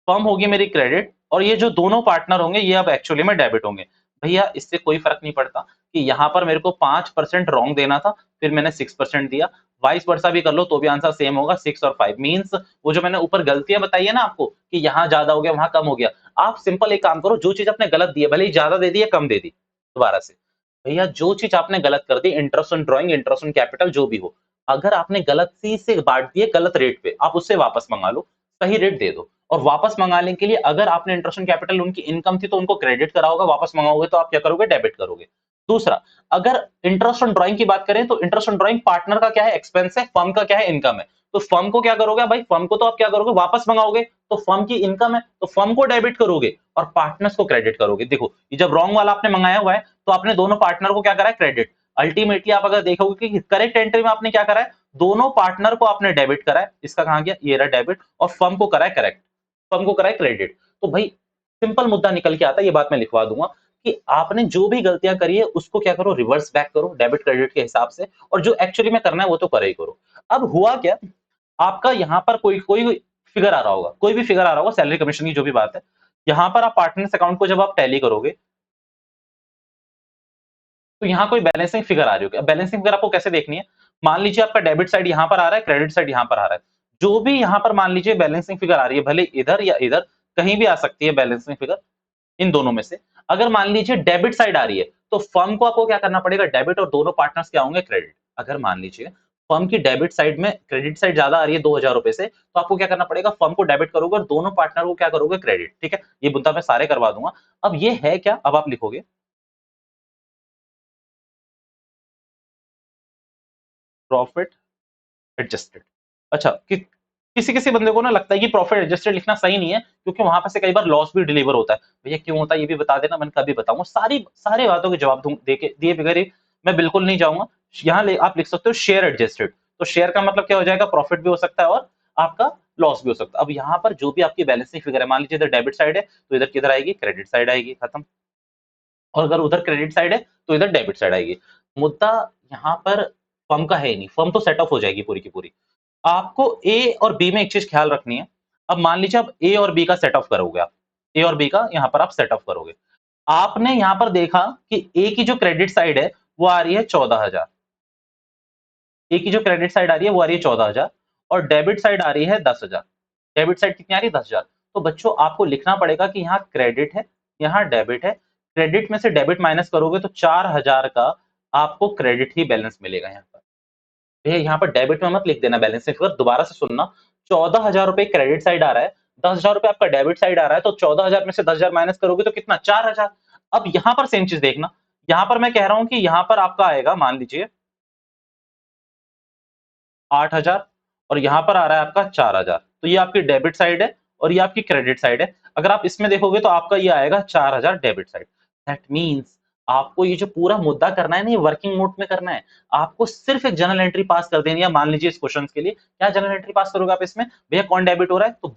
फर्म होगी मेरी क्रेडिट, और ये जो दोनों पार्टनर होंगे ये अब एक्चुअली में डेबिट होंगे। भैया इससे कोई फर्क नहीं पड़ता कि यहाँ पर मेरे को 5% रॉन्ग देना था, फिर मैंने 6% दिया, वाइस वर्सा भी कर लो तो भी आंसर सेम होगा, 6 और 5 मींस वो जो मैंने ऊपर गलतियां बताई है ना आपको कि यहाँ ज्यादा हो गया वहां कम हो गया, आप सिंपल एक काम करो, जो चीज आपने गलत दी है, भले ही ज्यादा दे दी है कम दे दी, दोबारा से, भैया जो चीज आपने गलत कर दी, interest on drawing, interest on capital जो भी हो, अगर आपने गलत सी से बांट दिए गलत रेट पे, आप उससे वापस मंगा लो, सही रेट दे दो। और वापस मंगाने के लिए अगर आपने इंटरेस्ट ऑन कैपिटल, उनकी इनकम थी तो उनको क्रेडिट करा होगा, वापस मंगाओगे तो आप क्या करोगे, डेबिट करोगे। दूसरा, अगर इंटरेस्ट ऑन ड्राइंग की बात करें तो इंटरेस्ट ऑन ड्राइंग पार्टनर का क्या है, एक्सपेंस है, फर्म का क्या है, इनकम है। तो फर्म को क्या करोगे भाई, फर्म को तो आप क्या करोगे, वापस मंगाओगे, तो फर्म की इनकम है तो फर्म को डेबिट करोगे और पार्टनर्स को क्रेडिट करोगे। देखो ये जब रॉन्ग वाला आपने मंगाया हुआ है तो आपने दोनों पार्टनर को क्या करा है, क्रेडिट। अल्टीमेटली आप अगर देखोगे कि करेक्ट एंट्री में आपने क्या करा है, दोनों पार्टनर को आपने डेबिट करा है, इसका कहां गया, ये रहा डेबिट, और फर्म को करा है करेक्ट, फर्म को करा है क्रेडिट। तो भाई सिंपल मुद्दा निकल के आता है, ये बात मैं लिखवा दूंगा कि आपने जो भी गलतियां करी है उसको क्या करो, रिवर्स बैक करो डेबिट क्रेडिट के हिसाब से, और जो एक्चुअली में करना है वो तो करे ही करो। अब हुआ क्या, आपका यहाँ पर कोई कोई फिगर आ रहा होगा, कोई भी फिगर आ रहा होगा, सैलरी कमीशन की जो भी बात है, यहाँ पर आप पार्टनर्स अकाउंट को जब आप टैली करोगे तो यहाँ कोई बैलेंसिंग फिगर आ रही होगी। अब बैलेंसिंग फिगर आपको कैसे देखनी है, मान लीजिए आपका डेबिट साइड यहाँ पर आ रहा है, क्रेडिट साइड यहाँ पर आ रहा है, जो भी यहाँ पर मान लीजिए बैलेंसिंग फिगर आ रही है, भले इधर या इधर कहीं भी आ सकती है बैलेंसिंग फिगर, इन दोनों में से अगर मान लीजिए डेबिट साइड आ रही है तो फर्म को आपको क्या करना पड़ेगा, डेबिट, और दोनों पार्टनर्स क्या होंगे, क्रेडिट। अगर मान लीजिए फर्म की डेबिट साइड में क्रेडिट साइड ज्यादा आ रही है 2000 रुपए से, तो आपको क्या करना पड़ेगा, फर्म को डेबिट करोगे और दोनों पार्टनर को क्या करोगे, क्रेडिट, ठीक है। ये मुद्दा मैं सारे करवा दूंगा। अब ये है क्या, अब आप लिखोगे प्रॉफिट एडजस्टेड। अच्छा किसी किसी बंदे को ना लगता है कि प्रॉफिट एडजस्टेड लिखना सही नहीं है क्योंकि वहां पर से कई बार लॉस भी डिलीवर होता है। भैया क्यों होता है ये भी बता देना, मैंने कभी बताऊंगा, सारी सारे बातों के जवाब दिए बगैर ही मैं बिल्कुल नहीं जाऊंगा। यहाँ आप लिख सकते हो शेयर एडजस्टेड, तो शेयर का मतलब क्या हो जाएगा, प्रॉफिट भी हो सकता है और आपका लॉस भी हो सकता है। अब यहाँ पर जो भी आपकी बैलेंसिंग फिगर है, मान लीजिए इधर डेबिट साइड है तो इधर किधर आएगी, क्रेडिट साइड आएगी, खत्म। और अगर उधर क्रेडिट साइड है तो इधर डेबिट साइड आएगी। मुद्दा यहाँ पर फर्म का है ही नहीं, फर्म तो सेट ऑफ हो जाएगी पूरी की पूरी। आपको ए और बी में एक चीज ख्याल रखनी है। अब मान लीजिए आप ए और बी का सेट ऑफ करोगे, आप ए और बी का यहाँ पर आप सेट ऑफ करोगे, आपने यहाँ पर देखा कि ए की जो क्रेडिट साइड है वो आ रही है 14,000, ए की जो क्रेडिट साइड आ रही है वो आ रही है 14,000, और डेबिट साइड आ रही है 10,000। डेबिट साइड कितनी आ रही है 10,000। तो बच्चों आपको लिखना पड़ेगा कि यहाँ क्रेडिट है, यहाँ डेबिट है, क्रेडिट में से डेबिट माइनस करोगे तो 4,000 का आपको क्रेडिट ही बैलेंस मिलेगा यहाँ पर। भैया यहाँ पर डेबिट में मत लिख देना बैलेंस, फिर दोबारा से सुनना, 14,000 रुपए क्रेडिट साइड आ रहा है, 10,000 रुपए आपका डेबिट साइड आ रहा है, तो 14,000 में से 10,000 माइनस करोगे तो कितना 4,000। अब यहाँ पर सेम चीज देखना, यहाँ पर मैं कह रहा हूं कि यहाँ पर आपका आएगा मान लीजिए 8,000 और यहाँ पर आ रहा है आपका 4,000, तो ये आपकी डेबिट साइड है और ये आपकी क्रेडिट साइड है। अगर आप इसमें देखोगे तो आपका ये आएगा 4,000 डेबिट साइड। दैट मीन्स आपको ये जो पूरा मुद्दा करना है ना, ये वर्किंग नोट में करना है। आपको सिर्फ एक जर्नल एंट्री पास कर देनी है। मान लीजिए इस क्वेश्चन के लिए क्या जर्नल एंट्री पास करोगे आप इसमें, भैया कौन डेबिट हो रहा है तो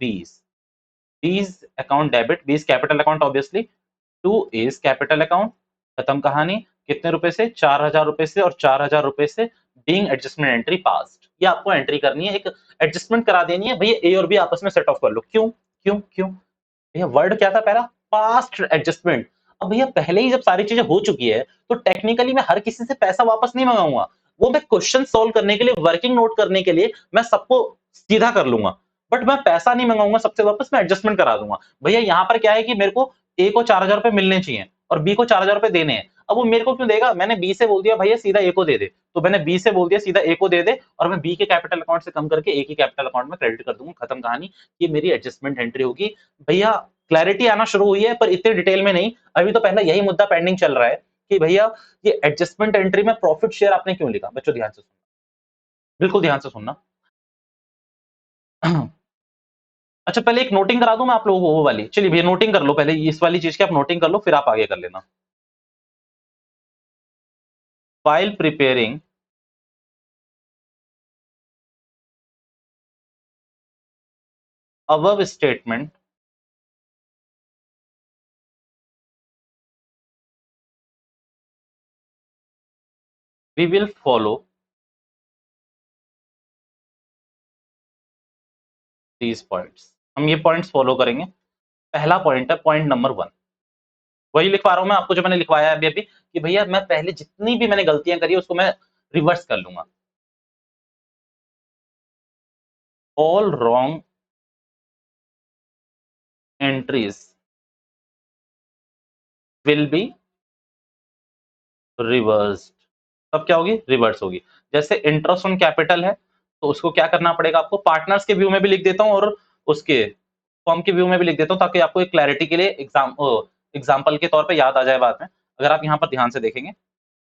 20 account debit, 20 capital account obviously, 2 is capital account, खत्म कहानी। कितने रुपए से 4,000 रुपए से, और 4,000 रुपए से बीइंग एडजस्टमेंट एंट्री पास्ड। ये आपको एंट्री करनी है, एक एडजस्टमेंट करा देनी है भैया, ए और बी आपस में सेट ऑफ कर लो। क्यों क्यों क्यों भैया, वर्ड क्या था पहला, पास्ट एडजस्टमेंट। अब भैया पहले ही जब सारी चीजें हो चुकी है तो टेक्निकली मैं हर किसी से पैसा वापस नहीं मंगाऊंगा, वो मैं क्वेश्चन सोल्व करने के लिए, वर्किंग नोट करने के लिए मैं सबको सीधा कर लूंगा, बट मैं पैसा नहीं मंगाऊंगा सबसे वापस, मैं एडजस्टमेंट करा दूंगा। भैया यहाँ पर क्या है कि मेरे को ए को 4,000 रुपए मिलने चाहिए और बी को 4,000 रुपए देने हैं। अब वो मेरे को क्यों देगा, मैंने बी से बोल दिया भैया सीधा ए को दे दे, तो मैंने बी से बोल दिया सीधा ए को दे दे, और मैं बी के कैपिटल अकाउंट से कम करके ए की कैपिटल अकाउंट में क्रेडिट कर दूंगा, खत्म कहानी। ये मेरी एडजस्टमेंट एंट्री होगी। भैया क्लैरिटी आना शुरू हुई है, पर इतने डिटेल में नहीं, अभी तो पहला यही मुद्दा पेंडिंग चल रहा है कि भैया ये एडजस्टमेंट एंट्री में प्रॉफिट शेयर आपने क्यों लिखा। बच्चों ध्यान से सुनना, बिल्कुल ध्यान से सुनना। अच्छा पहले एक नोटिंग करा दूं मैं आप लोगों को वो वाली, चलिए भैया नोटिंग कर लो पहले, इस वाली चीज की आप नोटिंग कर लो, फिर आप आगे कर लेना। While preparing above statement, we will follow these points। हम ये पॉइंट्स फॉलो करेंगे। पहला पॉइंट है पॉइंट नंबर 1, वही लिखवा रहा हूं मैं आपको जो मैंने लिखवाया है अभी अभी, कि भैया मैं पहले जितनी भी मैंने गलतियां करी है उसको मैं रिवर्स कर लूंगा। All wrong entries will be reversed. तब क्या होगी, रिवर्स होगी। जैसे इंटरेस्ट ऑन कैपिटल है तो उसको क्या करना पड़ेगा आपको, पार्टनर्स के व्यू में भी लिख देता हूं और उसके फर्म के व्यू में भी लिख देता हूं, ताकि आपको एक क्लैरिटी के लिए एग्जाम्पल के तौर पे याद आ जाए बाद में। अगर आप यहाँ पर ध्यान से देखेंगे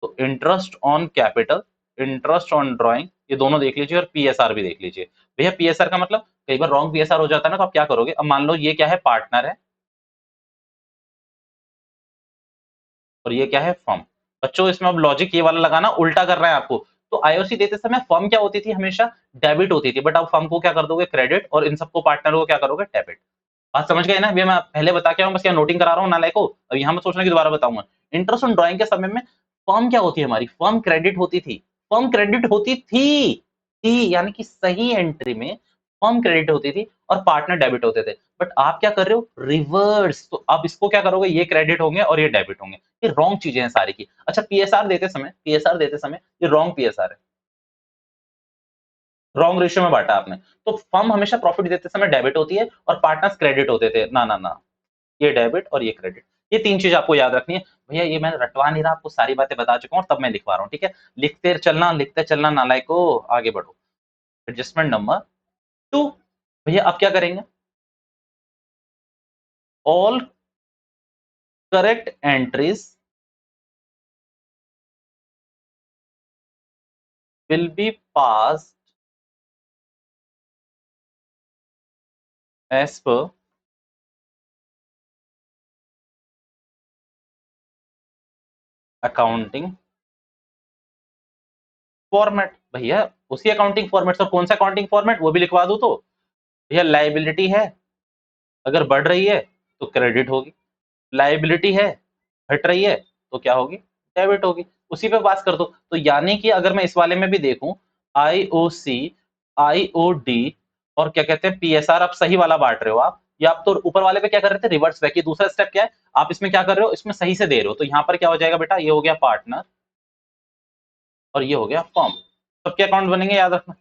तो interest on capital, interest on drawing, ये दोनों देख लीजिए, और पीएसआर भी देख लीजिए। भैया पीएसआर का मतलब कई बार रॉन्ग पीएसआर हो जाता है ना, तो आप क्या करोगे, अब मान लो ये क्या है, पार्टनर है और ये क्या है, फर्म। बच्चों इसमें अब लॉजिक ये वाला लगाना, उल्टा कर रहा है आपको। तो आईओसी देते समय फर्म क्या होती थी, हमेशा डेबिट होती थी, बट अब फर्म को क्या कर दोगे, क्रेडिट, और इन सबको पार्टनर को क्या करोगे, डेबिट। बात समझ गए ना, भैया मैं पहले बता के आऊं, बस क्या नोटिंग करा रहा हूं नालायक को, अब यहाँ मैं सोचना कि दोबारा बताऊंगा। इंटरेस्ट ऑन ड्राइंग के समय में फर्म क्या होती है हमारी, फर्म क्रेडिट होती थी, फर्म क्रेडिट होती थी यानी कि सही एंट्री में फर्म क्रेडिट होती थी और पार्टनर डेबिट होते थे। बट आप क्या कर रहे हो, रिवर्स। तो आप इसको क्या करोगे, ये क्रेडिट होंगे और ये डेबिट होंगे। ये रॉन्ग चीजें हैं सारी की। अच्छा पीएसआर देते समय ये रॉन्ग पीएसआर है, रॉन्ग रेशियो में बांटा आपने। तो फर्म हमेशा प्रॉफिट देते समय डेबिट होती है और पार्टनर्स क्रेडिट होते थे, ना ना ना, ये डेबिट और ये क्रेडिट। ये तीन चीज आपको याद रखनी है। भैया ये मैं रटवा नहीं रहा, आपको सारी बातें बता चुका हूं, तब मैं लिखवा रहा हूं, ठीक है। लिखते चलना नालायक को, आगे बढ़ो। एडजस्टमेंट नंबर 2, भैया अब क्या करेंगे, all correct entries will be passed as per accounting format. भैया उसी अकाउंटिंग फॉर्मेट से, कौन सा अकाउंटिंग फॉर्मेट वो भी लिखवा दूं तो, भैया लाइबिलिटी है अगर बढ़ रही है तो क्रेडिट होगी, लाइबिलिटी है घट रही है तो क्या होगी, डेबिट होगी। उसी पे पास कर दो। तो यानी कि अगर मैं इस वाले में भी देखूं, आईओसी, आईओडी और क्या कहते हैं पीएसआर, आप सही वाला बांट रहे हो आप, या आप तो ऊपर वाले पे क्या कर रहे थे, रिवर्स बैक। ये दूसरा स्टेप क्या है, आप इसमें क्या कर रहे हो, इसमें सही से दे रहे हो। तो यहाँ पर क्या हो जाएगा बेटा, ये हो गया पार्टनर और ये हो गया फर्म। सबके अकाउंट बनेंगे, याद रखना,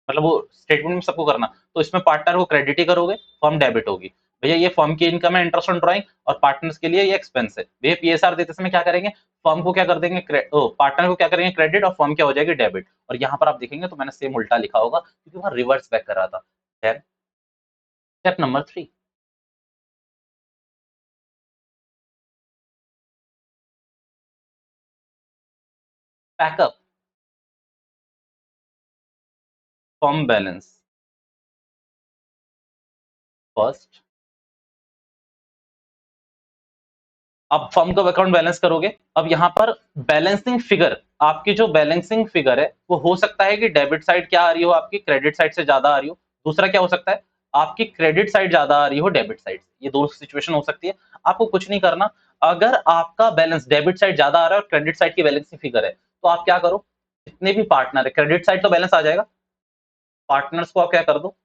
मतलब वो स्टेटमेंट में सबको करना। तो इसमें पार्टनर को क्रेडिट ही करोगे, फर्म डेबिट होगी। भैया ये फर्म की इनकम है इंटरेस्ट ऑन ड्राइंग, और पार्टनर्स के लिए ये एक्सपेंस है। भैया पीएसआर देते समय क्या करेंगे, फर्म को क्या कर देंगे, पार्टनर को क्या करेंगे क्रेडिट, और फर्म क्या हो जाएगी डेबिट। और यहाँ पर आप देखेंगे तो मैंने सेम उल्टा लिखा होगा क्योंकि वहां रिवर्स बैक कर रहा था। Step number 3, pack up firm balance first. आप फर्म का अकाउंट बैलेंस करोगे। अब यहाँ पर बैलेंसिंग फिगर, आपकी जो बैलेंसिंग फिगर है वो हो सकता है कि डेबिट साइड क्या आ रही हो आपकी, क्रेडिट साइड से ज्यादा आ रही हो। दूसरा क्या हो सकता है, आपकी क्रेडिट साइड ज्यादा आ रही हो डेबिट साइड से। ये दो सिचुएशन हो सकती है। आपको कुछ नहीं करना, अगर आपका बैलेंस डेबिट साइड ज्यादा आ रहा है और क्रेडिट साइड की बैलेंसिंग फिगर है, तो आप क्या करो, जितने भी पार्टनर है, क्रेडिट साइड तो बैलेंस आ जाएगा, पार्टनर्स को आप क्या कर दो,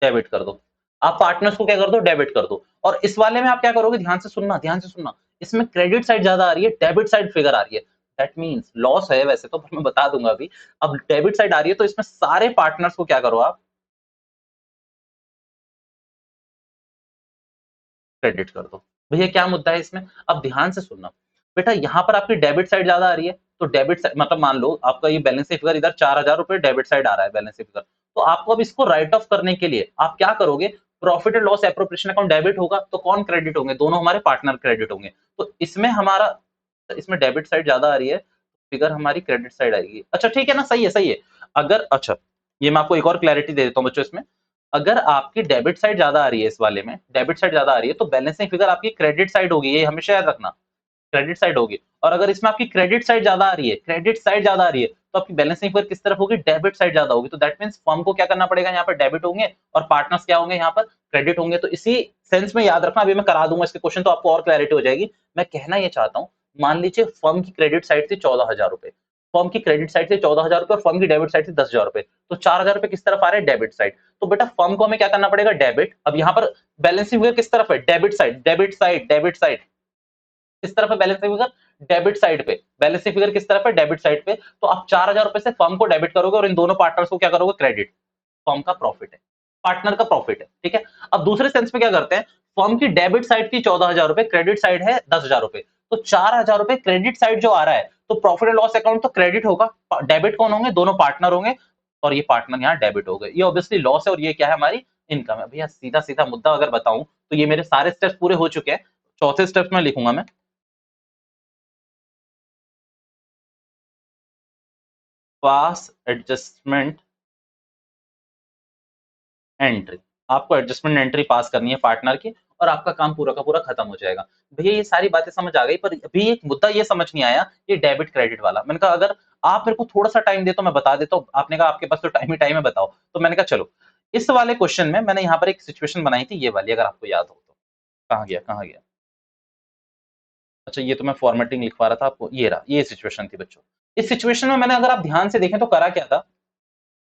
डेबिट कर दो। आप पार्टनर्स को क्या कर दो, डेबिट कर दो। और इस वाले में आप क्या करोगे, ध्यान से सुनना, ध्यान से सुनना, इसमें क्रेडिट साइड ज्यादा आ रही है, डेबिट साइड फिगर आ रही है। दैट मींस लॉस है वैसे तो, पर मैं बता दूंगा अभी। अब डेबिट साइड आ रही है तो इसमें सारे पार्टनर्स को क्या करो आप, क्रेडिट कर दो। भैया क्या मुद्दा है इसमें, अब ध्यान से सुनना। बेटा यहाँ पर आपकी डेबिट साइड ज्यादा आ रही है, तो डेबिट साइड मतलब मान लो आपका ये बैलेंस फिगर इधर 4,000 रुपए डेबिट साइड आ रहा है बैलेंस फिगर, तो आपको अब इसको राइट ऑफ करने के लिए आप क्या करोगे, profit and loss appropriation account debit होगा तो कौन क्रेडिट होंगे, दोनों हमारे पार्टनर क्रेडिट होंगे। तो इसमें हमारा, इसमें डेबिट साइड ज्यादा आ रही है, फिगर हमारी क्रेडिट साइड आएगी। अच्छा ठीक है ना, सही है सही है। अगर अच्छा, ये मैं आपको एक और क्लैरिटी दे देता हूँ बच्चों इसमें, अगर आपकी डेबिट साइड ज्यादा आ रही है, इस वाले में डेबिट साइड ज्यादा आ रही है, तो बैलेंसिंग फिगर आपकी क्रेडिट साइड होगी, ये हमेशा याद रखना, क्रेडिट साइड होगी। और अगर इसमें आपकी क्रेडिट साइड ज्यादा आ रही है, क्रेडिट साइड ज्यादा आ रही है, तो आपकी बैलेंसिंग फिगर किस तरफ होगी, डेबिट साइड ज्यादा होगी। तो दैट मींस फर्म को क्या करना पड़ेगा, यहाँ पर डेबिट होंगे, और पार्टनर्स क्या होंगे यहाँ पर, क्रेडिट होंगे। तो इसी सेंस में याद रखना, अभी मैं करा दूंगा इसके क्वेश्चन तो आपको और क्लैरिटी हो जाएगी। मैं कहना ये चाहता हूँ, मान लीजिए फर्म की क्रेडिट साइड थी 14,000 रुपए, फर्म की क्रेडिट साइड से 14,000 रुपए और फर्म की डेबिट साइड से 10,000 रुपए, तो 4,000 रुपए किस तरफ आ रहे हैं, डेबिट साइड। तो बेटा फर्म को हमें क्या करना पड़ेगा, डेबिट। अब यहाँ पर बैलेंसिंग फिगर किस तरफ है, debit side, debit side, debit side किस तरफ है, बैलेंसिंग फिगर डेबिट साइड पे, बैलेंसिंग फिगर किस तरफ है, डेबिट साइड पे। तो आप 4,000 रुपए से फर्म को डेबिट करोगे और इन दोनों पार्टनर्स को क्या करोगे, क्रेडिट। फर्म का प्रॉफिट है, पार्टनर का प्रॉफिट है, ठीक है। अब दूसरे सेंस में क्या करते हैं, फर्म की डेबिट साइड की 14,000 रुपए, क्रेडिट साइड है 10,000 रुपए, तो 4,000 रुपए क्रेडिट साइड जो आ रहा है, तो प्रॉफिट एंड लॉस अकाउंट तो क्रेडिट होगा, डेबिट कौन होंगे, दोनों पार्टनर होंगे, और ये पार्टनर यहाँ डेबिट हो गए। ये ऑब्वियसली लॉस है और ये क्या है, हमारी इनकम है। भैया सीधा सीधा मुद्दा अगर बताऊं तो ये मेरे सारे स्टेप्स पूरे हो चुके हैं। चौथे स्टेप में लिखूंगा मैं, पास एडजस्टमेंट एंट्री। आपको एडजस्टमेंट एंट्री पास करनी है पार्टनर की, और आपका काम पूरा का पूरा खत्म हो जाएगा। भैया ये सारी बातें समझ आ गई, पर अभी एक मुद्दा ये समझ नहीं आया, ये डेबिट क्रेडिट वाला। मैंने कहा अगर आप मेरे को थोड़ा सा टाइम दे तो मैं बता देता हूँ। आपने कहा आपके पास तो टाइम ही टाइम है, बताओ। तो मैंने कहा चलो, इस वाले क्वेश्चन में मैंने यहाँ पर एक सिचुएशन बनाई थी, ये वाली, अगर आपको याद हो तो। कहाँ गया, कहाँ गया, अच्छा ये तो मैं फॉर्मेटिंग लिखवा रहा था आपको, ये रहा, ये सिचुएशन थी बच्चों। इस सिचुएशन में मैंने, अगर आप ध्यान से देखें तो करा क्या था,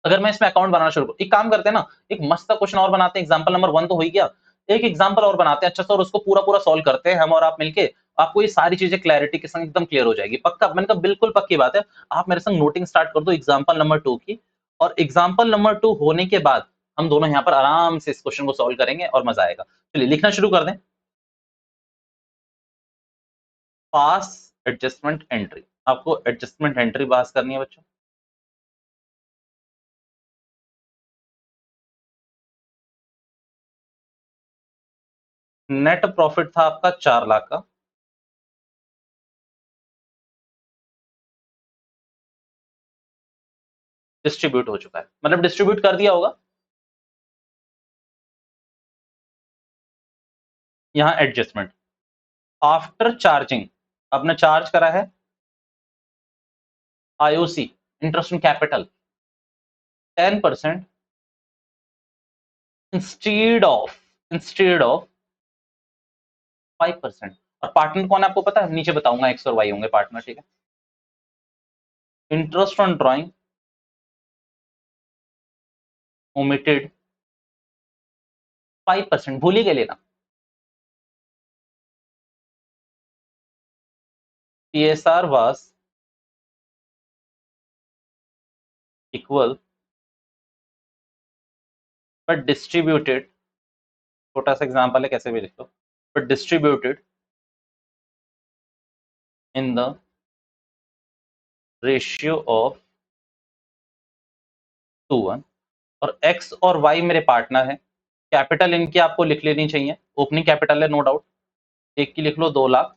अगर मैं इसमें अकाउंट बनाना शुरू करूं, एक काम करते हैं ना, एक मस्त सा क्वेश्चन और बनाते हैं। एग्जांपल नंबर 1 तो हो ही गया, एक एग्जांपल और बनाते हैं अच्छा सा, और उसको पूरा पूरा सॉल्व करते हैं हम और आप मिलके। आपको ये सारी चीजें क्लैरिटी के संग एकदम क्लियर हो जाएगी, पक्का। मैंने कहा बिल्कुल पक्की बात है। आप मेरे संग नोटिंग स्टार्ट कर दो एग्जांपल नंबर 2 की, और एग्जांपल नंबर 2 होने के बाद हम दोनों यहाँ पर आराम से इस क्वेश्चन को सॉल्व करेंगे और मजा आएगा। चलिए लिखना शुरू कर दें, पास एडजस्टमेंट एंट्री। आपको एडजस्टमेंट एंट्री पास करनी है बच्चों। नेट प्रॉफिट था आपका 4 लाख का, डिस्ट्रीब्यूट हो चुका है, मतलब डिस्ट्रीब्यूट कर दिया होगा। यहाँ एडजस्टमेंट, आफ्टर चार्जिंग, आपने चार्ज करा है IOC, interest on capital 10% instead of 5%। और पार्टनर कौन है आपको पता है, नीचे बताऊंगा, एक्स और वाई होंगे पार्टनर, ठीक है। इंटरेस्ट ऑन ड्रॉइंग ओमिटेड 5%, भूल ही गए लेना। PSR was equal but distributed, छोटा सा एग्जांपल है, कैसे भी लिख लो, but distributed in the ratio of 2:1, और एक्स और वाई मेरे पार्टनर है। कैपिटल इनकी आपको लिख लेनी चाहिए, ओपनिंग कैपिटल है नो डाउट। एक की लिख लो 2 लाख,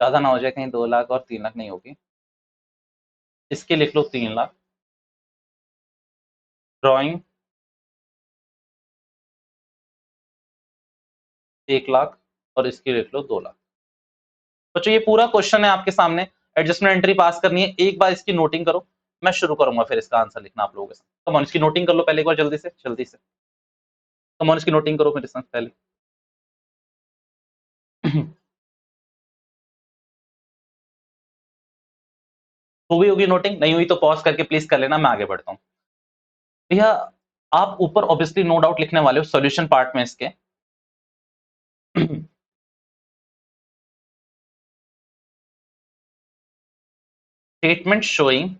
ज्यादा ना हो जाए कहीं 2 लाख और 3 लाख नहीं होगी। इसके लिख लो 3 लाख। ड्रॉइंग 1 लाख, और इसकी लिख लो 2 लाख। बच्चों ये पूरा क्वेश्चन है आपके सामने, एडजस्टमेंट एंट्री पास करनी है। एक बार इसकी नोटिंग करो, मैं शुरू करूंगा फिर इसका आंसर लिखना आप लोगों के साथ। कम ऑन, इसकी नोटिंग कर लो पहले एक बार, जल्दी से जल्दी से। कम ऑन, इसकी नोटिंग करो मेरे साथ पहले। हुई होगी नोटिंग, नहीं हुई तो पॉज करके प्लीज कर लेना, मैं आगे बढ़ता हूँ। भैया आप ऊपर ऑब्वियसली नो डाउट लिखने वाले हो सॉल्यूशन पार्ट में इसके। Statement showing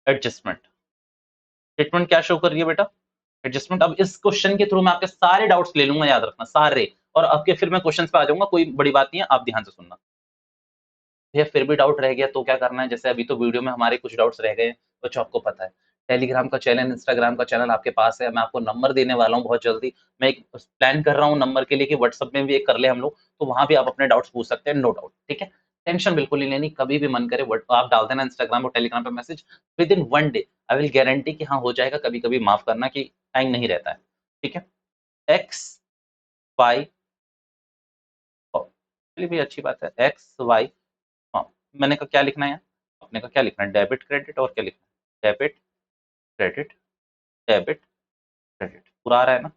adjustment. स्टेटमेंट क्या शो कर रही है बेटा? एडजस्टमेंट। अब इस क्वेश्चन के थ्रू मैं आपके सारे डाउट्स ले लूंगा, याद रखना सारे, और आपके फिर मैं क्वेश्चंस पे आ जाऊंगा, कोई बड़ी बात नहीं है, आप ध्यान से सुनना। भैया फिर भी डाउट रह गया तो क्या करना है? जैसे अभी तो वीडियो में हमारे कुछ डाउट्स रह गए, तो आपको पता है टेलीग्राम का चैनल, इंस्टाग्राम का चैनल आपके पास है, मैं आपको नंबर देने वाला हूँ बहुत जल्दी। मैं एक प्लान कर रहा हूँ नंबर के लिए कि व्हाट्सएप में भी एक कर ले हम लोग, तो वहां भी आप अपने डाउट्स पूछ सकते हैं, नो डाउट, ठीक है। टेंशन बिल्कुल नहीं लेनी, कभी भी मन करे आप डाल देना इंस्टाग्राम और टेलीग्राम पे message, with in 1 day I will guarantee कि हाँ हो जाएगा। कभी कभी माफ करना कि टाइम नहीं रहता है, ठीक है। एक्स वाई, चलिए भी अच्छी बात है, एक्स वाई। हाँ, मैंने कहा क्या लिखना है, आपने कहा क्या लिखना है, डेबिट क्रेडिट, और क्या लिखना है, डेबिट क्रेडिट, डेबिट क्रेडिट, पूरा आ रहा है ना?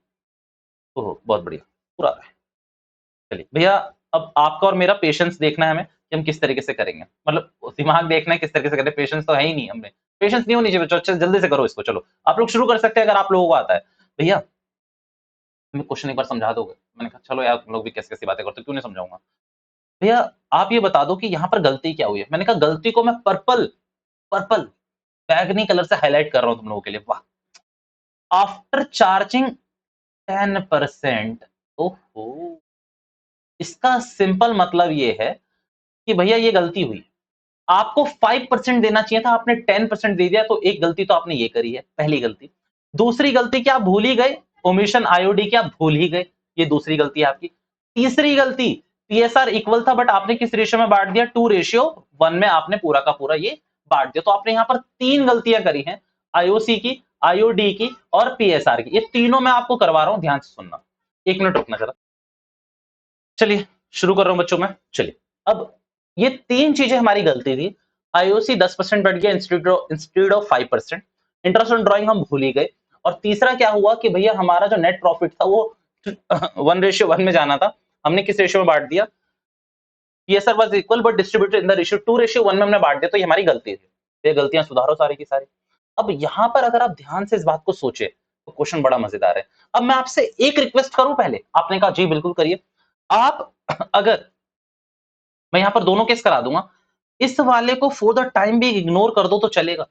ओह बहुत बढ़िया, पूरा आ रहा है। चलिए भैया अब आपका और मेरा पेशेंस देखना है हमें कि हम किस तरीके से करेंगे, मतलब दिमाग देखना है किस तरीके से करें, पेशेंस तो है ही नहीं हमें, पेशेंस नहीं होनी चाहिए बच्चों। अच्छा जल्दी से करो इसको, चलो आप लोग शुरू कर सकते हैं अगर आप लोगों को आता है। भैया हमें क्वेश्चन एक बार समझा दोगे? मैंने कहा चलो यार तुम लोग भी कैसी कैसी बातें करते हो, क्यों नहीं समझाऊंगा। भैया आप ये बता दो कि यहाँ पर गलती क्या हुई है। मैंने कहा गलती को मैं पर्पल पर्पल बैगनी कलर से हाईलाइट कर रहा हूँ तुम लोगों के लिए। वाह, आफ्टर चार्जिंग 10%। ओहो, इसका सिंपल मतलब ये है कि भैया ये गलती हुई, आपको 5% देना चाहिए था, आपने 10% दे दिया, तो एक गलती तो आपने ये करी है, पहली गलती। दूसरी गलती क्या भूल ही गए, ओमिशन आईओडी क्या भूल ही गए, ये दूसरी गलती है आपकी। तीसरी गलती, पीएसआर इक्वल था बट आपने किस रेशियो में बांट दिया, 2:1 में आपने पूरा का पूरा ये बांट दिया। तो आपने यहां पर 3 गलतियां करी हैं, आईओसी की, आईओडी की और पीएसआर की। ये तीनों मैं आपको करवा रहा हूं, ध्यान से सुनना, 1 मिनट रुकना जरा। चलिए शुरू कर रहा हूं बच्चों में। चलिए अब ये 3 चीजें हमारी गलती थी। आईओसी 10% बढ़ गया instead of 5%, interest on drawing हम भूल ही गए, और तीसरा क्या हुआ कि भैया हमारा जो नेट प्रॉफिट था वो 1:1 में जाना था, हमने किस रेशियो में बांट दिया, PSR was equal but distributed in the ratio 2:1 में हमने बांट दिया, तो ये हमारी गलती थी। ये गलतियां सुधारो सारी की सारी। अब यहां पर अगर आप ध्यान से इस बात को सोचे तो क्वेश्चन बड़ा मजेदार है। अब मैं आपसे एक रिक्वेस्ट करूं पहले, आपने कहा जी बिल्कुल करिए। आप अगर मैं यहां पर दोनों केस करा दूंगा, इस वाले को फॉर द टाइम भी इग्नोर कर दो तो चलेगा।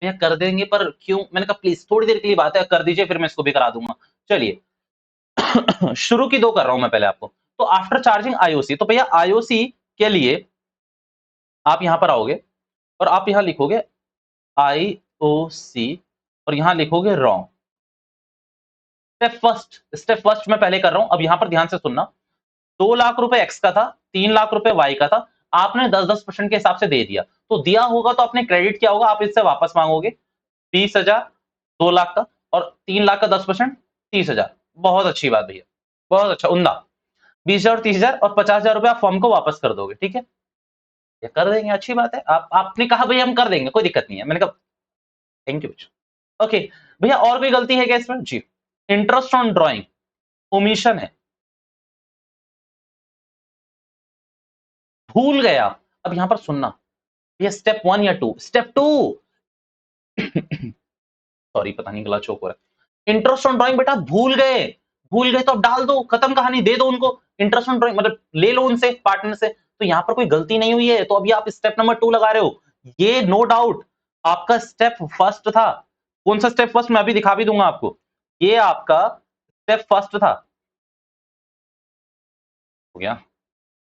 भैया कर देंगे पर क्यों, मैंने कहा प्लीज थोड़ी देर के लिए बात है, कर दीजिए फिर मैं इसको भी करा दूंगा। चलिए शुरू की 2 कर रहा हूं मैं पहले आपको। तो आफ्टर चार्जिंग आईओसी, तो भैया आईओसी के लिए आप यहां पर आओगे और आप यहां लिखोगे आईओसी और यहां लिखोगे रॉन्ग। स्टेप फर्स्ट मैं पहले कर रहा हूं, अब यहां पर ध्यान से सुनना। 2 लाख रुपए एक्स का था, 3 लाख रुपए वाई का था, आपने 10-10% के हिसाब से दे दिया, तो दिया होगा तो आपने क्रेडिट क्या होगा, आप इससे वापस मांगोगे 20,000 2 लाख का, और 3 लाख का 10% 30,000। बहुत अच्छी बात भैया, बहुत अच्छा, उमदा। 20,000 और 30,000 और 50,000 रुपए आप फॉर्म को वापस कर दोगे, ठीक है, ये कर देंगे, अच्छी बात है। आपने कहा भैया हम कर देंगे, कोई दिक्कत नहीं है, मैंने कहा थैंक यू। ओके भैया और कोई गलती है क्या इसमें? जी, इंटरेस्ट ऑन ड्राइंग ओमिशन है, भूल गया। अब यहां पर सुनना, ये स्टेप 1 या 2, स्टेप 2 सॉरी पता नहीं गला चोक हो रहा है। इंटरेस्ट ऑन ड्राइंग बेटा भूल गए, भूल गए तो अब डाल दो, खत्म कहानी, दे दो उनको इंटरेस्ट ऑन ड्राइंग, मतलब ले लो उनसे पार्टनर से। तो यहां पर कोई गलती नहीं हुई है, तो अभी आप स्टेप नंबर 2 लगा रहे हो, ये नो डाउट आपका स्टेप फर्स्ट था, कौन सा स्टेप फर्स्ट, मैं अभी दिखा भी दूंगा आपको। ये आपका स्टेप फर्स्ट था, हो गया।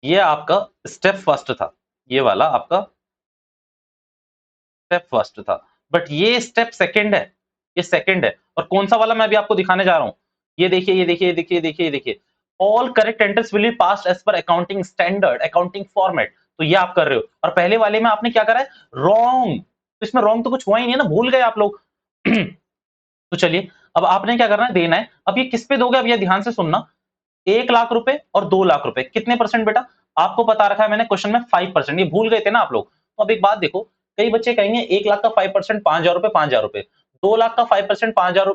ये आपका स्टेप फर्स्ट था, ये वाला आपका स्टेप फर्स्ट था। बट ये स्टेप सेकंड है, ये सेकंड है। और कौन सा वाला मैं अभी आपको दिखाने जा रहा हूं, ये देखिए, ये देखिए, ये देखिए, ये देखिए, ये देखिए, all correct entries will be passed as per accounting standard accounting format. तो ये आप कर रहे हो, और पहले वाले में आपने क्या करा है, रॉन्ग। तो इसमें रॉन्ग तो कुछ हुआ ही नहीं है ना, भूल गए आप लोग। तो चलिए, अब आपने क्या करना है, देना है। अब ये किस पे दोगे, अब ये ध्यान से सुनना। 1 लाख रुपए और 2 लाख रुपए, कितने परसेंट बेटा, आपको बता रखा है मैंने क्वेश्चन में 5%। ये भूल गए थे ना आप लोग। तो अब एक बात देखो, कई बच्चे कहेंगे 1 लाख का 5% 5,000 रुपए, 5,000 रुपए, 2 लाख का 5% 5,000,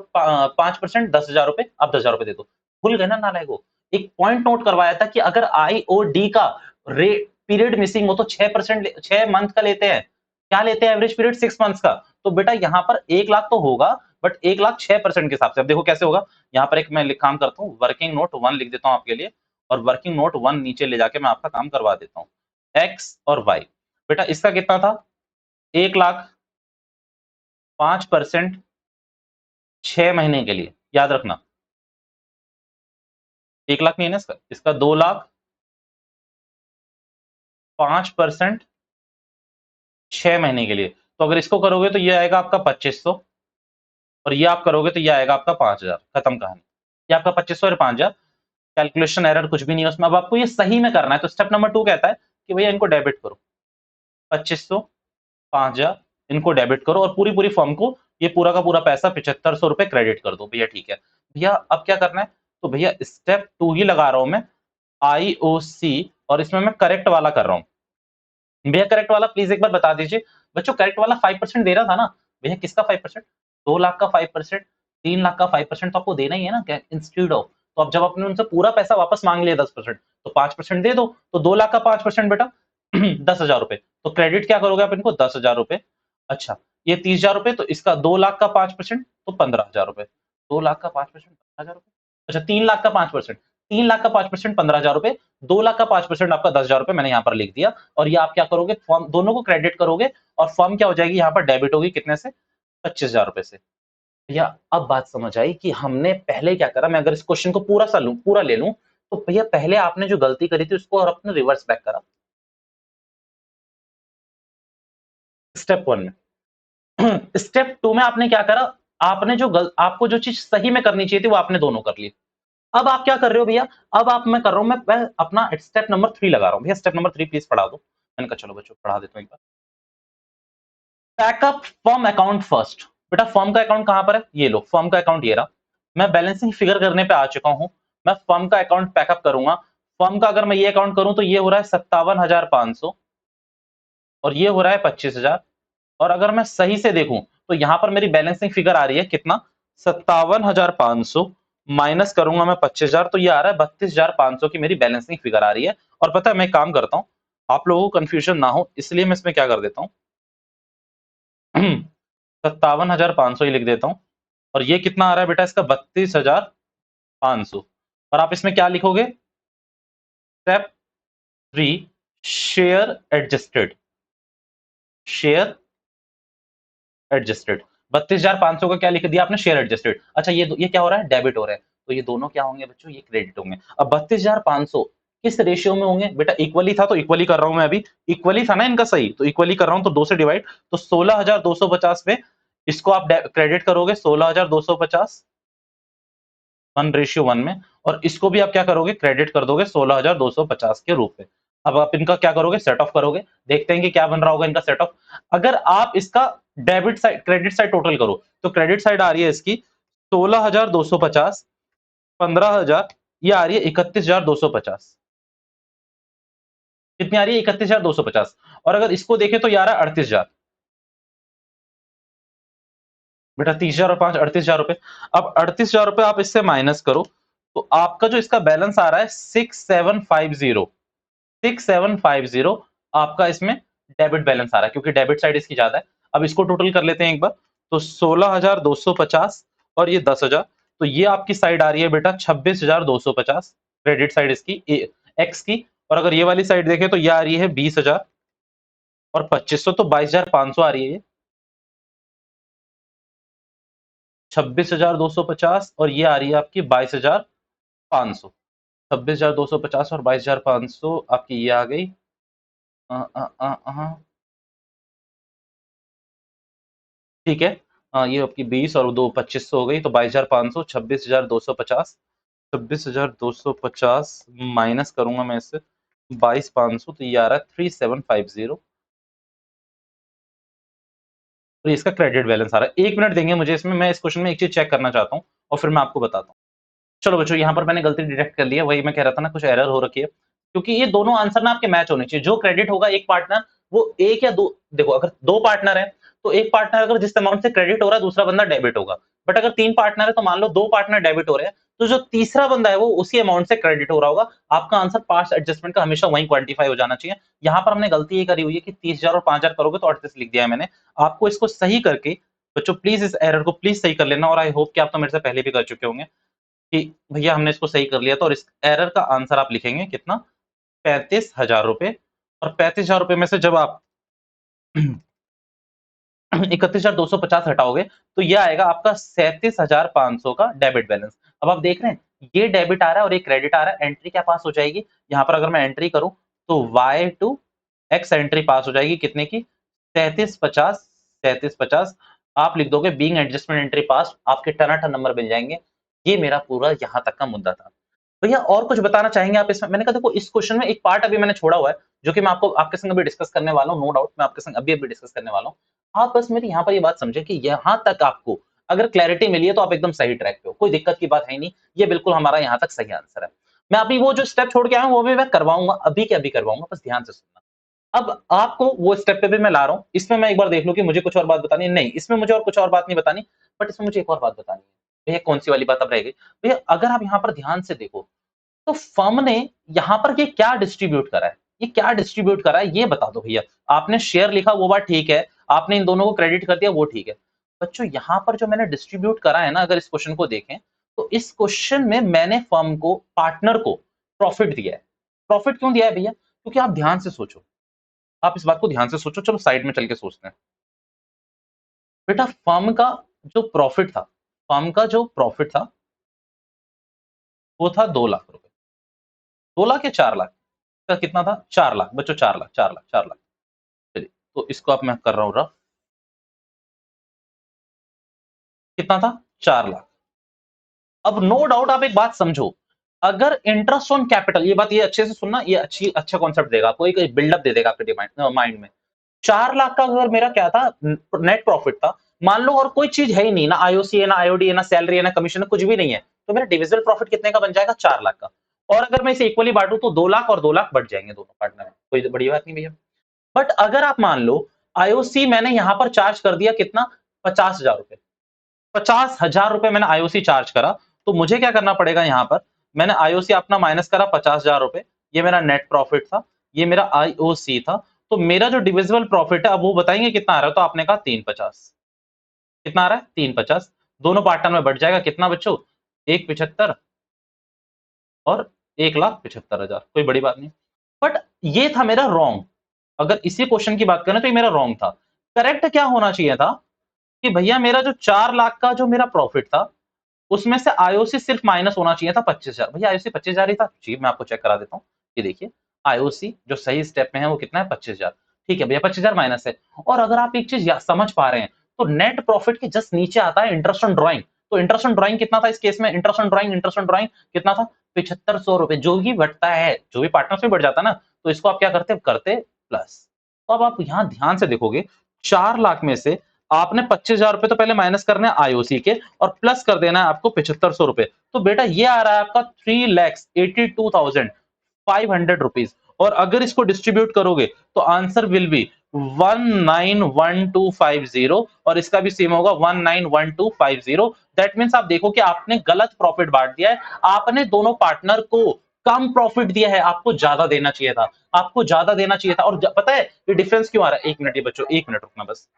5% 10,000 रुपए, आप 10,000 रुपए दे दो। भूल गए ना नालायको। एक पॉइंट नोट करवाया था कि अगर IOD का रेट पीरियड मिसिंग हो तो 6%, 6 मंथ का लेते हैं। क्या लेते हैं एवरेज पीरियड, 6 मंथ्स का। तो बेटा यहाँ पर 1 लाख तो होगा, बट 1 लाख 6% के हिसाब से। अब देखो कैसे होगा, यहाँ पर एक मैं काम करता हूँ, वर्किंग नोट 1 लिख देता हूँ आपके लिए, और वर्किंग नोट 1 नीचे ले जाके मैं आपका काम करवा देता हूँ। एक्स और वाई, बेटा इसका कितना था, 1 लाख, 5% 6 महीने के लिए, याद रखना। 1 लाख नहीं है ना इसका, इसका 2 लाख, 5% 6 महीने के लिए। तो अगर इसको करोगे तो ये आएगा आपका 2500, और ये आप करोगे तो ये आएगा आपका 5,000। खत्म कहानी। ये आपका 2500 और 5,000, कैलकुलेशन एरर कुछ भी नहीं है उसमें। अब आपको ये सही में करना है, तो स्टेप नंबर 2 कहता है कि भैया इनको डेबिट करो, 2500, 5,000, इनको डेबिट करो, और पूरी पूरी फर्म को ये पूरा का पूरा पैसा 7,500 रुपए क्रेडिट कर दो। भैया ठीक है, भैया अब क्या करना है, तो भैया स्टेप 2 ही लगा रहा हूं मैं, IOC, और इसमें मैं करेक्ट वाला कर रहा हूं। भैया करेक्ट वाला प्लीज एक बार बता दीजिए। बच्चों करेक्ट वाला 5% दे रहा था ना। भैया किसका 5%, 2 लाख का 5%, 3 लाख का 5% तो आपको देना ही है ना इंस्टीट्यूट ऑफ। तो अब जब आपने उनसे पूरा पैसा वापस मांग लिया 10%, तो 5% दे दो। तो 2 लाख का 5% बेटा 10,000 रुपए। तो क्रेडिट क्या करोगे आप इनको, 10,000 रुपए। अच्छा, ये 30,000 रुपए, तो इसका 2 लाख का 5% तो 15,000 रुपए। 2 लाख का 5% 15,000 रुपए। अच्छा, 3 लाख का 5%, 3 लाख का 5% 15,000 रुपए, 2 लाख का 5% आपका 10,000 रुपए मैंने यहाँ पर लिख दिया। और ये आप क्या करोगे, फॉर्म दोनों को क्रेडिट करोगे, और फॉर्म क्या हो जाएगी, यहाँ पर डेबिट होगी कितने से, 25,000 रुपए से। भैया अब बात समझ आई कि हमने पहले क्या करा। मैं अगर इस क्वेश्चन को पूरा सा लूं, पूरा ले लूं, तो भैया पहले आपने जो गलती करी थी उसको और अपने रिवर्स बैक करा स्टेप 1 में। स्टेप 2 में आपने क्या करा, आपने आपको जो चीज सही में करनी चाहिए थी वो आपने दोनों कर ली। अब आप क्या कर रहे हो भैया, अब आप मैं कर रहा हूं, मैं अपना स्टेप नंबर 3 लगा रहा हूं। भैया स्टेप नंबर 3 प्लीज पढ़ा दो। मैंने कहा चलो बच्चों पढ़ा देता हूं एक बार। Backup firm account first. बेटा फर्म का अकाउंट कहां पर है, ये लो फर्म का अकाउंट ये रहा। मैं बैलेंसिंग फिगर करने पे आ चुका हूं। मैं फर्म का अकाउंट पैकअप करूंगा। फर्म का अगर मैं ये अकाउंट करूं तो ये हो रहा है 57,500, और ये हो रहा है 25,000। और अगर मैं सही से देखूं तो यहां पर मेरी बैलेंसिंग फिगर आ रही है कितना, 57,500 माइनस करूंगा मैं 25,000, तो ये आ रहा है 32,500 की मेरी बैलेंसिंग फिगर आ रही है। और पता है मैं एक काम करता हूं, आप लोगों को कंफ्यूजन ना हो इसलिए मैं इसमें क्या कर देता हूं, 57,500 ही लिख देता हूं। और ये कितना आ रहा है बेटा, इसका 32,500। और आप इसमें क्या लिखोगे, step 3, share adjusted, share adjusted. 32,500 का क्या लिख दिया आपने, शेयर एडजस्टेड। अच्छा ये क्या हो रहा है, डेबिट हो रहा है। तो ये दोनों क्या होंगे बच्चों, ये क्रेडिट होंगे। अब 32,500 किस रेशियो में होंगे बेटा, इक्वली था तो इक्वली कर रहा हूं मैं अभी, इक्वली था ना इनका सही, तो इक्वली कर रहा हूं, तो 2 से डिवाइड, तो 16,250 में इसको आप क्रेडिट करोगे, 16,250 1:1 में, और इसको भी आप क्या करोगे, क्रेडिट कर दोगे 16,250 के रूप में। अब आप इनका क्या करोगे, सेट ऑफ करोगे, देखते हैं कि क्या बन रहा होगा इनका सेट ऑफ। अगर आप इसका debit side credit side total करो, तो क्रेडिट साइड आ रही है इसकी 16,250, 15,000, ये आ रही है 31,250। कितनी आ रही है, 31,250। और अगर इसको देखें तो ये आ रहा है 38,000। बेटा 30,000 और 5 38,000 रुपए। अब 38,000 रुपए आप इससे माइनस करो, तो आपका जो इसका बैलेंस आ रहा है 6,750, 6,750 आपका इसमें डेबिट बैलेंस आ रहा है, क्योंकि डेबिट साइड इसकी ज्यादा है। अब इसको टोटल कर लेते हैं एक बार, तो 16,250 और ये 10,000, तो ये आपकी साइड आ रही है बेटा 26,250, क्रेडिट साइड इसकी एक्स की। और अगर ये वाली साइड देखें तो ये आ रही है 20,000 और 2,500, तो 22,500 आ रही है ये। 26,250 और ये आ रही है आपकी 22,500। 26,250 और 22,500 आपकी ये आ गई। अ, अ, अ, ठीक है। ये आपकी 20 और 2 2500 हो गई, तो 22,500, 26,250, 26,250 माइनस करूंगा मैं इससे 22,500, तो ये आ रहा है 3750। तो इसका क्रेडिट बैलेंस आ रहा है। 1 मिनट देंगे मुझे इसमें, मैं इस क्वेश्चन में एक चीज चेक करना चाहता हूँ और फिर मैं आपको बताता हूँ। चलो बच्चों, यहाँ पर मैंने गलती डिटेक्ट कर ली है, वही मैं कह रहा था ना, कुछ एरर हो रखी है, क्योंकि ये दोनों आंसर ना आपके मैच होने चाहिए। जो क्रेडिट होगा एक पार्टनर, वो एक या दो, देखो अगर 2 पार्टनर है तो एक पार्टनर अगर जिस अमाउंट से क्रेडिट हो रहा है दूसरा बंदा डेबिट होगा। बट अगर 3 पार्टनर है तो मान लो 2 पार्टनर डेबिट हो रहे हैं, तो जो तीसरा बंदा है वो उसी अमाउंट से क्रेडिट हो रहा होगा। आपका आंसर पास्ट एडजस्टमेंट का हमेशा वही क्वांटिफाई हो जाना चाहिए। यहाँ पर हमने गलती ये करी हुई है कि 30,000 और 5,000 करोगे तो 38 लिख दिया है मैंने। आपको इसको सही करके बच्चों प्लीज इस एरर को प्लीज सही कर लेना, और आई होप कि आप तो मेरे से पहले भी कर चुके होंगे कि भैया हमने इसको सही कर लिया। तो और इस एरर का आंसर आप लिखेंगे कितना, 35,000 रुपए। और 35,000 रुपए में से जब आप 31,250 हटाओगे तो ये आएगा आपका 37,500 का डेबिट बैलेंस। अब आप देख रहे हैं ये डेबिट आ रहा है और ये क्रेडिट आ रहा है, एंट्री क्या पास हो जाएगी यहाँ पर, अगर मैं एंट्री करूं तो y to x entry pass हो जाएगी कितने की, 3350। 3350 आप लिख दोगे, बीइंग एडजस्टमेंट एंट्री पास, आपके टनाटन नंबर मिल जाएंगे। ये मेरा पूरा यहाँ तक का मुद्दा था। भैया और कुछ बताना चाहेंगे आप इसमें? मैंने कहा देखो इस क्वेश्चन में एक पार्ट अभी मैंने छोड़ा हुआ है, जो कि मैं आपको आपके संग अभी डिस्कस करने वाला हूँ। नो डाउट मैं आपके संग अभी डिस्कस करने वाला हूँ। आप बस मेरी यहाँ पर ये बात समझे कि यहाँ तक आपको अगर क्लैरिटी मिली है तो आप एकदम सही ट्रैक पे हो, कोई दिक्कत की बात है नहीं। ये बिल्कुल हमारा यहाँ तक सही आंसर है। मैं अभी वो जो स्टेप छोड़ के आया हूँ वो भी मैं करवाऊंगा, अभी के अभी करवाऊंगा, बस ध्यान से सुनना। अब आपको वो स्टेप पे भी मैं ला रहा हूँ, इसमें मैं एक बार देख लूं कि मुझे कुछ और बात बतानी है, नहीं इसमें मुझे और कुछ और बात नहीं बतानी, बट इसमें मुझे एक और बात बतानी है। भैया कौन सी वाली बात अब रह गई? भैया अगर आप यहाँ पर ध्यान से देखो तो फर्म ने यहाँ पर ये क्या डिस्ट्रीब्यूट करा है, ये क्या डिस्ट्रीब्यूट करा है ये बता दो भैया। आपने शेयर लिखा वो बात ठीक है, आपने इन दोनों को क्रेडिट कर दिया वो ठीक है। बच्चों यहाँ पर जो मैंने डिस्ट्रीब्यूट करा है ना, अगर इस क्वेश्चन को देखें तो इस क्वेश्चन में मैंने फर्म को, पार्टनर को प्रॉफिट दिया है। प्रॉफिट क्यों दिया है भैया? क्योंकि आप ध्यान से सोचो, आप इस बात को ध्यान से सोचो, चलो साइड में चल के सोचते हैं। बेटा फर्म का जो प्रॉफिट था, फर्म का जो प्रॉफिट था वो था 2 लाख रुपए। 2 लाख या 4 लाख का कितना था? 4 लाख बच्चों, 4 लाख, 4 लाख, 4 लाख। चलिए तो इसको अब मैं कर रहा हूं रफ, कितना था? 4 लाख। अब नो डाउट आप एक बात समझो, अगर इंटरेस्ट ऑन कैपिटल, ये बात ये अच्छे से सुनना, ये अच्छा कॉन्सेप्ट देगा आपको, एक बिल्डअप दे देगा आपके माइंड में। 4 लाख का अगर मेरा क्या था, नेट प्रॉफिट था, मान लो, और कोई चीज है ही नहीं, ना आईओसी है, ना आईओडी है, ना सैलरी है, ना कमीशन है, कुछ भी नहीं है, तो मेरा डिविजिबल प्रॉफिट कितने का बन जाएगा? 4 लाख का। और अगर मैं इसे इक्वली बांटू तो 2 लाख और 2 लाख बढ़ जाएंगे दोनों पार्टनर में, कोई बड़ी बात नहीं भैया। बट अगर आप मान लो आईओसी मैंने यहां पर चार्ज कर दिया कितना, 50,000 रुपए, 50,000 रुपए मैंने आईओसी चार्ज करा, तो मुझे क्या करना पड़ेगा यहाँ पर, मैंने आईओसी अपना माइनस करा 50,000 रुपए, ये मेरा नेट प्रॉफिट था, ये मेरा आईओसी था, तो मेरा जो डिविजिबल प्रॉफिट है अब वो बताएंगे कितना आ रहा है, तो आपने कहा 350। कितना आ रहा है? 350। दोनों पार्टनर में बढ़ जाएगा कितना बच्चों? 175 और 1,75,000, कोई बड़ी बात नहीं। बट ये था मेरा रॉन्ग, अगर इसी क्वेश्चन की बात करें तो ये मेरा रॉन्ग था। करेक्ट क्या होना चाहिए था कि भैया मेरा जो 4 लाख का जो मेरा प्रॉफिट था उसमें से आईओसी सिर्फ माइनस होना चाहिए था 25,000। भैया आईओसी 25,000 ही था जी, मैं आपको चेक करा देता हूँ। ये देखिए आईओसी जो सही स्टेप में है वो कितना है? 25,000। ठीक है भैया 25,000 माइनस है। और अगर आप एक चीज समझ पा रहे हैं तो नेट प्रॉफिट के जस्ट नीचे आता है इंटरेस्ट ऑन ड्रॉइंग। तो इंटरेस्ट ऑन ड्रॉइंग कितना था इस केस में? इंटरेस्ट ऑन ड्रॉइंग कितना था? 7500 रुपए। जो भी बढ़ता है, जो भी पार्टनर्स में बढ़ जाता है ना, तो इसको आप क्या करते प्लस। तो अब आप यहाँ ध्यान से देखोगे, 4 लाख में से आपने 25,000 रुपए तो पहले माइनस करने हैं आईओसी के, और प्लस कर देना है आपको 7500 रुपए। तो बेटा ये आ रहा है आपका 3,82,500 रुपीज। और अगर इसको डिस्ट्रीब्यूट करोगे तो आंसर विल बी 191250, और इसका भी सेम होगा 191250। दैट मीन्स आप देखो कि आपने गलत प्रॉफिट बांट दिया है, आपने दोनों पार्टनर को कम प्रॉफिट दिया है, आपको ज्यादा देना चाहिए था, आपको ज्यादा देना चाहिए था। और पता है ये डिफरेंस क्यों आ रहा है? 1 मिनट ये बच्चों, 1 मिनट रुकना बस।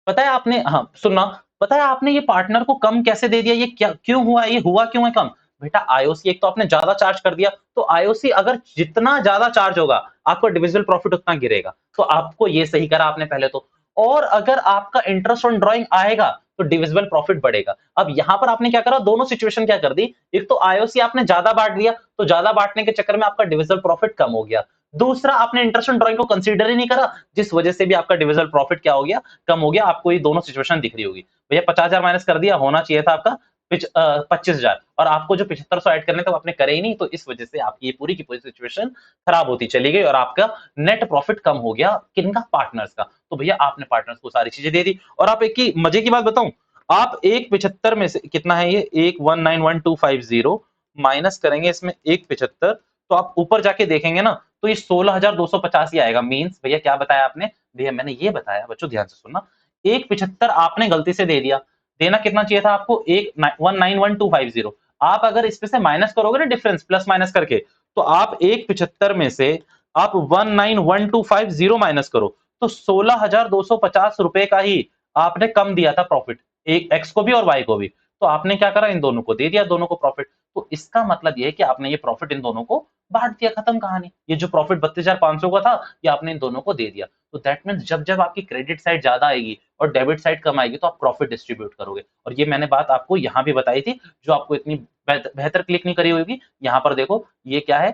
पता है आपने, हाँ सुनना, पता है आपने ये पार्टनर को कम कैसे दे दिया? ये क्या क्यों हुआ? ये हुआ क्यों है कम? बेटा आईओसी एक तो आपने ज्यादा चार्ज कर दिया, तो आईओसी अगर जितना ज्यादा चार्ज होगा आपका डिविजिबल प्रॉफिट उतना गिरेगा, तो आपको ये सही करा आपने पहले तो। और अगर आपका इंटरेस्ट ऑन ड्राइंग आएगा तो डिविजिबल प्रॉफिट बढ़ेगा। अब यहां पर आपने क्या करा, दोनों सिचुएशन क्या कर दी, एक तो आईओसी आपने ज्यादा बांट दिया, तो ज्यादा बांटने के चक्कर में आपका डिविजिबल प्रॉफिट कम हो गया। दूसरा, आपने इंटरेस्ट ऑन ड्राइंग को कंसीडर ही नहीं करा, जिस वजह से भी आपका डिविजिबल प्रॉफिट क्या हो गया, कम हो गया। आपको ये दोनों सिचुएशन दिख रही होगी। भैया 50,000 माइनस कर दिया, होना चाहिए था आपका 25,000, और आपको जो 7500 ऐड करने थे वो आपने करे ही नहीं, तो इस वजह से आपकी ये पूरी की पूरी सिचुएशन खराब होती चली गई और आपका नेट प्रॉफिट कम हो गया। किनका? पार्टनर्स का। तो भैया आपने पार्टनर्स को सारी चीजें दे दी, और आप एक की मजे की बात बताऊं, आप 175 में से कितना है ये 1191250 माइनस करेंगे इसमें 175, तो आप ऊपर जाके देखेंगे ना तो ये 16,250 ही आएगा। मींस भैया क्या बताया आपने? भैया मैंने ये बताया, बच्चों ध्यान से सुनना, 175 आपने गलती से दे दिया, देना कितना चाहिए था आपको? 1191250। आप अगर इसमें से माइनस करोगे ना, डिफरेंस प्लस माइनस करके, तो आप 175 में से आप 191,250 माइनस करो, तो 16,250 रुपए का ही आपने कम दिया था प्रॉफिट, एक एक्स को भी और वाई को भी। तो आपने क्या करा, इन दोनों को दे दिया, दोनों को प्रॉफिट। तो इसका मतलब ये है कि आपने ये प्रॉफिट इन दोनों को बांट दिया, खत्म कहानी। ये जो प्रॉफिट 32,500 का था, ये आपने इन दोनों को दे दिया। तो दैट मीन्स जब जब आपकी क्रेडिट साइड ज्यादा आएगी और डेबिट साइड कम आएगी, तो आप प्रॉफिट डिस्ट्रीब्यूट करोगे। और ये मैंने बात आपको यहाँ भी बताई थी, जो आपको इतनी बेहतर क्लिक नहीं करी होगी। यहाँ पर देखो, ये क्या है?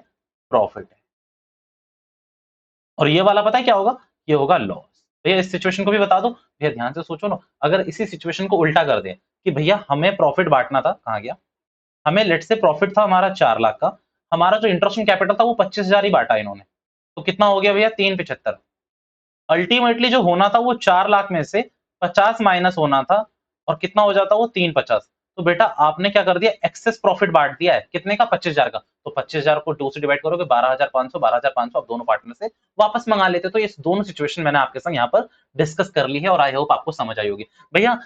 प्रॉफिट है। और ये वाला पता है क्या होगा? ये होगा लॉस। भैया इस सिचुएशन को भी बता दो, भैया ध्यान से सोचो ना, अगर इसी सिचुएशन को उल्टा कर दें कि भैया हमें प्रॉफिट बांटना था, कहां गया, हमें लेट से प्रॉफिट था हमारा 4 लाख का, हमारा जो इंटरेस्ट ऑन कैपिटल था वो 25,000 ही बांटा इन्होंने, तो कितना हो गया भैया? 375। अल्टीमेटली जो होना था वो 4 लाख में से 50 माइनस होना था, और कितना हो जाता वो? 350। तो बेटा आपने क्या कर दिया? एक्सेस प्रॉफिट बांट दिया है, कितने का? 25,000 का। तो 25,000 को 2 से डिवाइड करोगे, 12,500, 12,500 आप दोनों पार्टनर से वापस मंगा लेते। तो ये दोनों सिचुएशन मैंने आपके संग यहाँ पर डिस्कस कर ली है, और आई होप आपको समझ आई होगी। भैया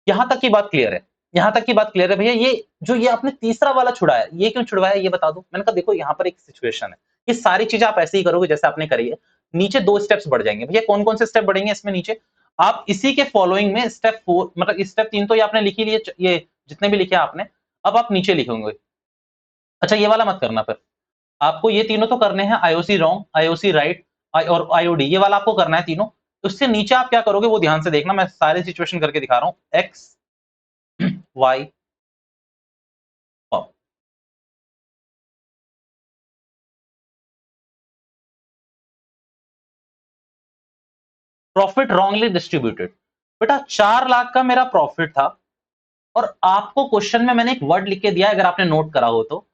यहां तक की बात क्लियर है? यहां तक की बात क्लियर है भैया? ये जो ये आपने तीसरा वाला छुड़ाया, ये क्यों छुड़वाया ये बता दो। मैंने कहा देखो यहाँ पर एक सिचुएशन है, ये सारी चीजें आप ऐसे ही करोगे जैसे आपने करी है, नीचे 2 स्टेप्स बढ़ जाएंगे। भैया कौन कौन से स्टेप बढ़ेंगे इसमें नीचे? आप इसी के फॉलोइंग में स्टेप 4, मतलब स्टेप 3 तो ये आपने लिख ही लिए, ये जितने भी लिखे आपने, अब आप नीचे लिखोगे। अच्छा ये वाला मत करना, फिर आपको ये तीनों तो करने हैं, आईओसी रॉन्ग, आईओसी राइट और आईओडी, ये वाला आपको करना है तीनों। उससे नीचे आप क्या करोगे वो ध्यान से देखना, मैं सारे सिचुएशन करके दिखा रहा हूं। X Y profit wrongly distributed. बेटा 4 लाख का मेरा प्रॉफिट था, और आपको क्वेश्चन में मैंने एक वर्ड लिख के दिया, अगर आपने नोट करा हो तो,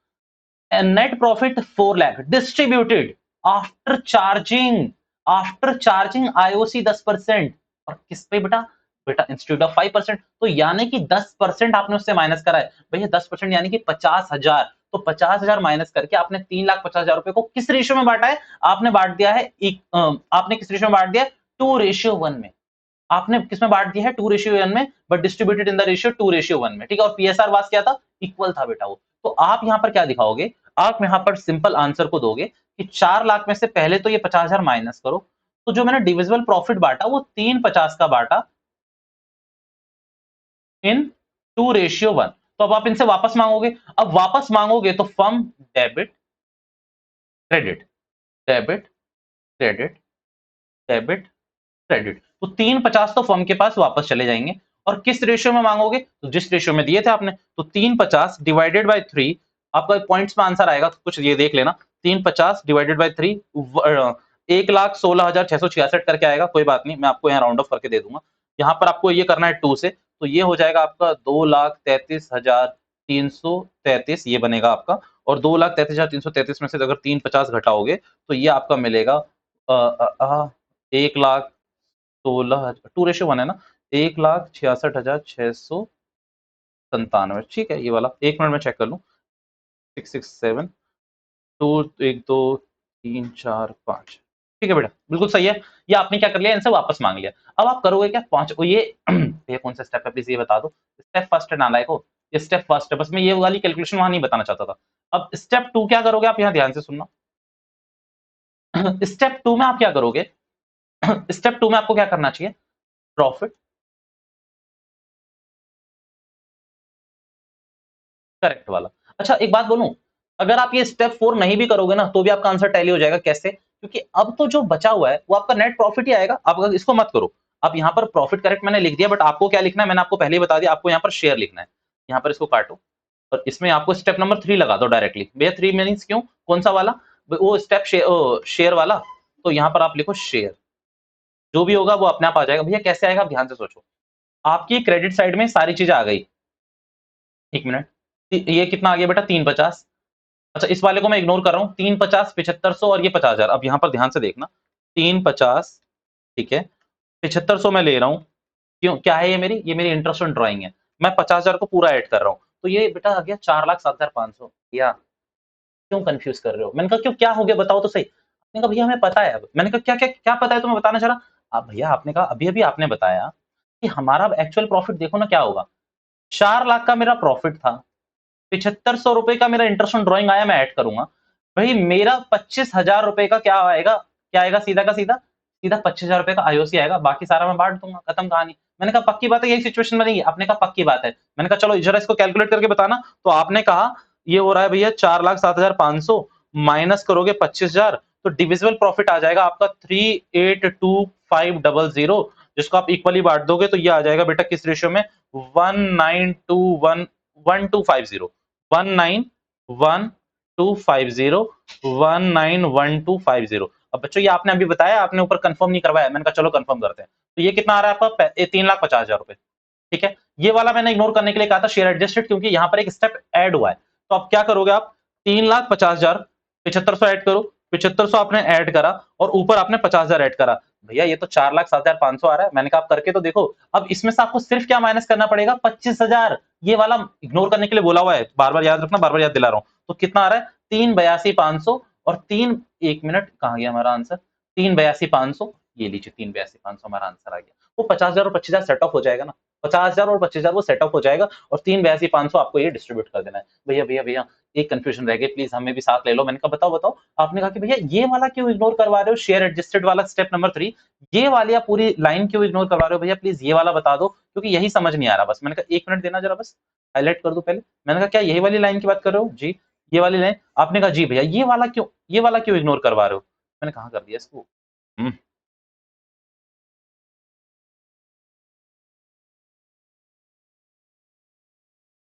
net profit 4 lakh distributed after charging, after charging IOC 10%। और किस पे बेटा? बेटा इंस्टीट्यूट ऑफ 5%। तो यानी कि 10% आपने उससे माइनस करा है। भैया 10% यानी कि 50,000। तो 50,000 माइनस करके आपने 3,50,000 रुपए को किस रेशियो में बांटा है? आपने बांट दिया है आपने किस रेशियो में बांट दिया है? 2:1 में। आपने किसमें बांट दिया है? 2:1 में, but distributed in the ratio 2:1 में। ठीक है, और पीएसआर वास क्या था? इक्वल था बेटा वो। तो आप यहां पर क्या दिखाओगे? आप यहां पर सिंपल आंसर को दोगे कि 4 लाख में से पहले तो ये 50,000 माइनस करो, तो जो मैंने डिविजिबल प्रॉफिट बांटा वो 350 का बांटा इन 2:1। तो अब आप इनसे वापस मांगोगे। अब वापस मांगोगे तो firm debit credit, debit credit, debit credit, तो 350 तो फर्म के पास वापस चले जाएंगे। और किस रेशियो में मांगोगे? तो जिस रेशियो में दिए थे आपने, तो 350 डिवाइडेड बाय 3, आपका पॉइंट्स में आंसर आएगा, तो कुछ ये देख लेना। 350 डिवाइडेड बाय 3 1,16,666 करके आएगा। कोई बात नहीं, मैं आपको यहाँ राउंड ऑफ करके दे दूंगा। यहाँ पर आपको ये करना है 2 से, तो ये हो जाएगा आपका 2,33,333, ये बनेगा आपका। और 2,33,333 में से अगर 350 घटाओगे तो ये आपका मिलेगा 1,16,2:1 है ना, 1,66,697। ठीक है, ये वाला 1 मिनट में चेक कर लूं। 667 2 1 2 3 4 5। ठीक है बेटा, बिल्कुल सही है। ये आपने क्या कर लिया? इनसे वापस मांग लिया। अब आप करोगे क्या? पांच ये ये कौन सा स्टेप है प्लीज ये बता दो। स्टेप फर्स्ट है नालायक हो, ये स्टेप फर्स्ट है, बस मैं ये वाली कैलकुलेशन वहां नहीं बताना चाहता था। अब स्टेप 2 क्या करोगे आप? यहाँ ध्यान से सुनना। स्टेप 2 में आप क्या करोगे? स्टेप 2 में आपको क्या करना चाहिए? प्रॉफिट, करेक्ट वाला। अच्छा एक बात बोलूं, अगर आप ये स्टेप 4 नहीं भी करोगे ना, तो भी आपका आंसर टैली हो जाएगा। कैसे? क्योंकि अब तो जो बचा हुआ है वो आपका नेट प्रॉफिट ही आएगा। आप अगर इसको मत करो, अब यहाँ पर प्रॉफिट करेक्ट मैंने लिख दिया, बट आपको क्या लिखना है मैंने आपको पहले ही बता दिया, आपको यहाँ पर शेयर लिखना है। यहाँ पर इसको काटो और इसमें आपको स्टेप नंबर 3 लगा दो डायरेक्टली। भैया 3 मीनिंग्स क्यों, कौन सा वाला, वो स्टेप शेयर वाला। तो यहाँ पर आप लिखो शेयर, जो भी होगा वो अपने आप आ जाएगा। भैया कैसे आएगा, आप ध्यान से सोचो। आपकी क्रेडिट साइड में सारी चीजें आ गई, 1 मिनट, ये कितना आ गया बेटा 350। अच्छा इस वाले को मैं इग्नोर कर रहा हूँ, 350 7500 और ये 50,000। अब यहाँ पर ध्यान से देखना, 350 ठीक है, 7500 मैं ले रहा हूँ, क्यों, क्या है ये मेरी इंटरेस्ट ऑन ड्राइंग है, मैं 50,000 को पूरा ऐड कर रहा हूँ, तो ये बेटा आ गया 4,07,500। या क्यों कंफ्यूज कर रहे हो, मैंने कहा क्यों, क्या हो गया बताओ तो सही। आपने कहा भैया हमें पता है। अब मैंने कहा क्या क्या क्या पता है तुम्हें, बताना चला। आप भैया आपने कहा अभी अभी आपने बताया कि हमारा एक्चुअल प्रॉफिट देखो ना क्या होगा, 4 लाख का मेरा प्रॉफिट था, 7500 रुपए का मेरा इंटरेस्ट ऑन ड्राइंग आया, मैं ऐड करूंगा, भाई मेरा 25,000 रुपए का क्या आएगा, क्या आएगा, सीधा का सीधा सीधा 25,000 रुपए का आईओसी आएगा, बाकी सारा मैं बांट दूंगा, खत्म कहानी। मैंने कहा पक्की बात है, यही सिचुएशन बनेगी। आपने कहा पक्की बात है। मैंने कहा चलो जरा इसको कैलकुलेट करके बताना। तो आपने कहा ये हो रहा है भैया 4,07,500 माइनस करोगे 25,000, तो डिविजिबल प्रॉफिट आ जाएगा आपका 382,500, जिसको आप इक्वली बांट दोगे तो ये आ जाएगा बेटा किस रेशियो में, 191250, 191250। अब बच्चों ये आपने अभी बताया, आपने ऊपर कंफर्म नहीं करवाया, मैंने कहा चलो कंफर्म करते हैं। तो ये कितना आ रहा है आपका, 3,50,000 रुपए। ठीक है, ये वाला मैंने इग्नोर करने के लिए कहा था शेयर एडजस्टेड, क्योंकि यहां पर एक स्टेप ऐड हुआ है। तो अब क्या करोगे आप, 3,50,000, 7500 ऐड करो, 7500 आपने ऐड करा और ऊपर आपने 50,000 ऐड करा। भैया ये तो 4,07,500 आ रहा है। मैंने कहा आप करके तो देखो। अब इसमें से आपको सिर्फ क्या माइनस करना पड़ेगा, 25,000। ये वाला इग्नोर करने के लिए बोला हुआ है, बार बार याद रखना, बार बार याद दिला रहा हूं। तो कितना आ रहा है, 3,82,500 और 1 मिनट कहां गया हमारा आंसर, 3,82,500, ये लीजिए 3,82,500 हमारा आंसर आ गया। वो 50,000 और 25,000 सेट ऑफ हो जाएगा ना, 50,000 और 25,000 वो सेट ऑफ हो जाएगा, और 3,82,500 आपको ये डिस्ट्रीब्यूट कर देना है। भैया भैया भैया एक कंफ्यूजन रह गई, प्लीज हमें भी साथ ले लो। मैंने कहा बताओ बताओ। आपने कहा कि भैया ये वाला क्यों इग्नोर करवा रहे हो, शेयर एडजस्टेड वाला स्टेप नंबर 3, ये वाली आप पूरी लाइन क्यों इग्नोर करवा रहे हो भैया, प्लीज ये वाला बता दो, क्योंकि यही समझ नहीं आ रहा। बस मैंने कहा 1 मिनट देना जरा, बस हाईलाइट कर दो पहले। मैंने कहा क्या यही वाली लाइन की बात कर रहे हो जी, ये वाली लाइन। आपने कहा जी भैया ये वाला क्यों इग्नोर करवा रहे हो। मैंने कहा कर दिया इसको।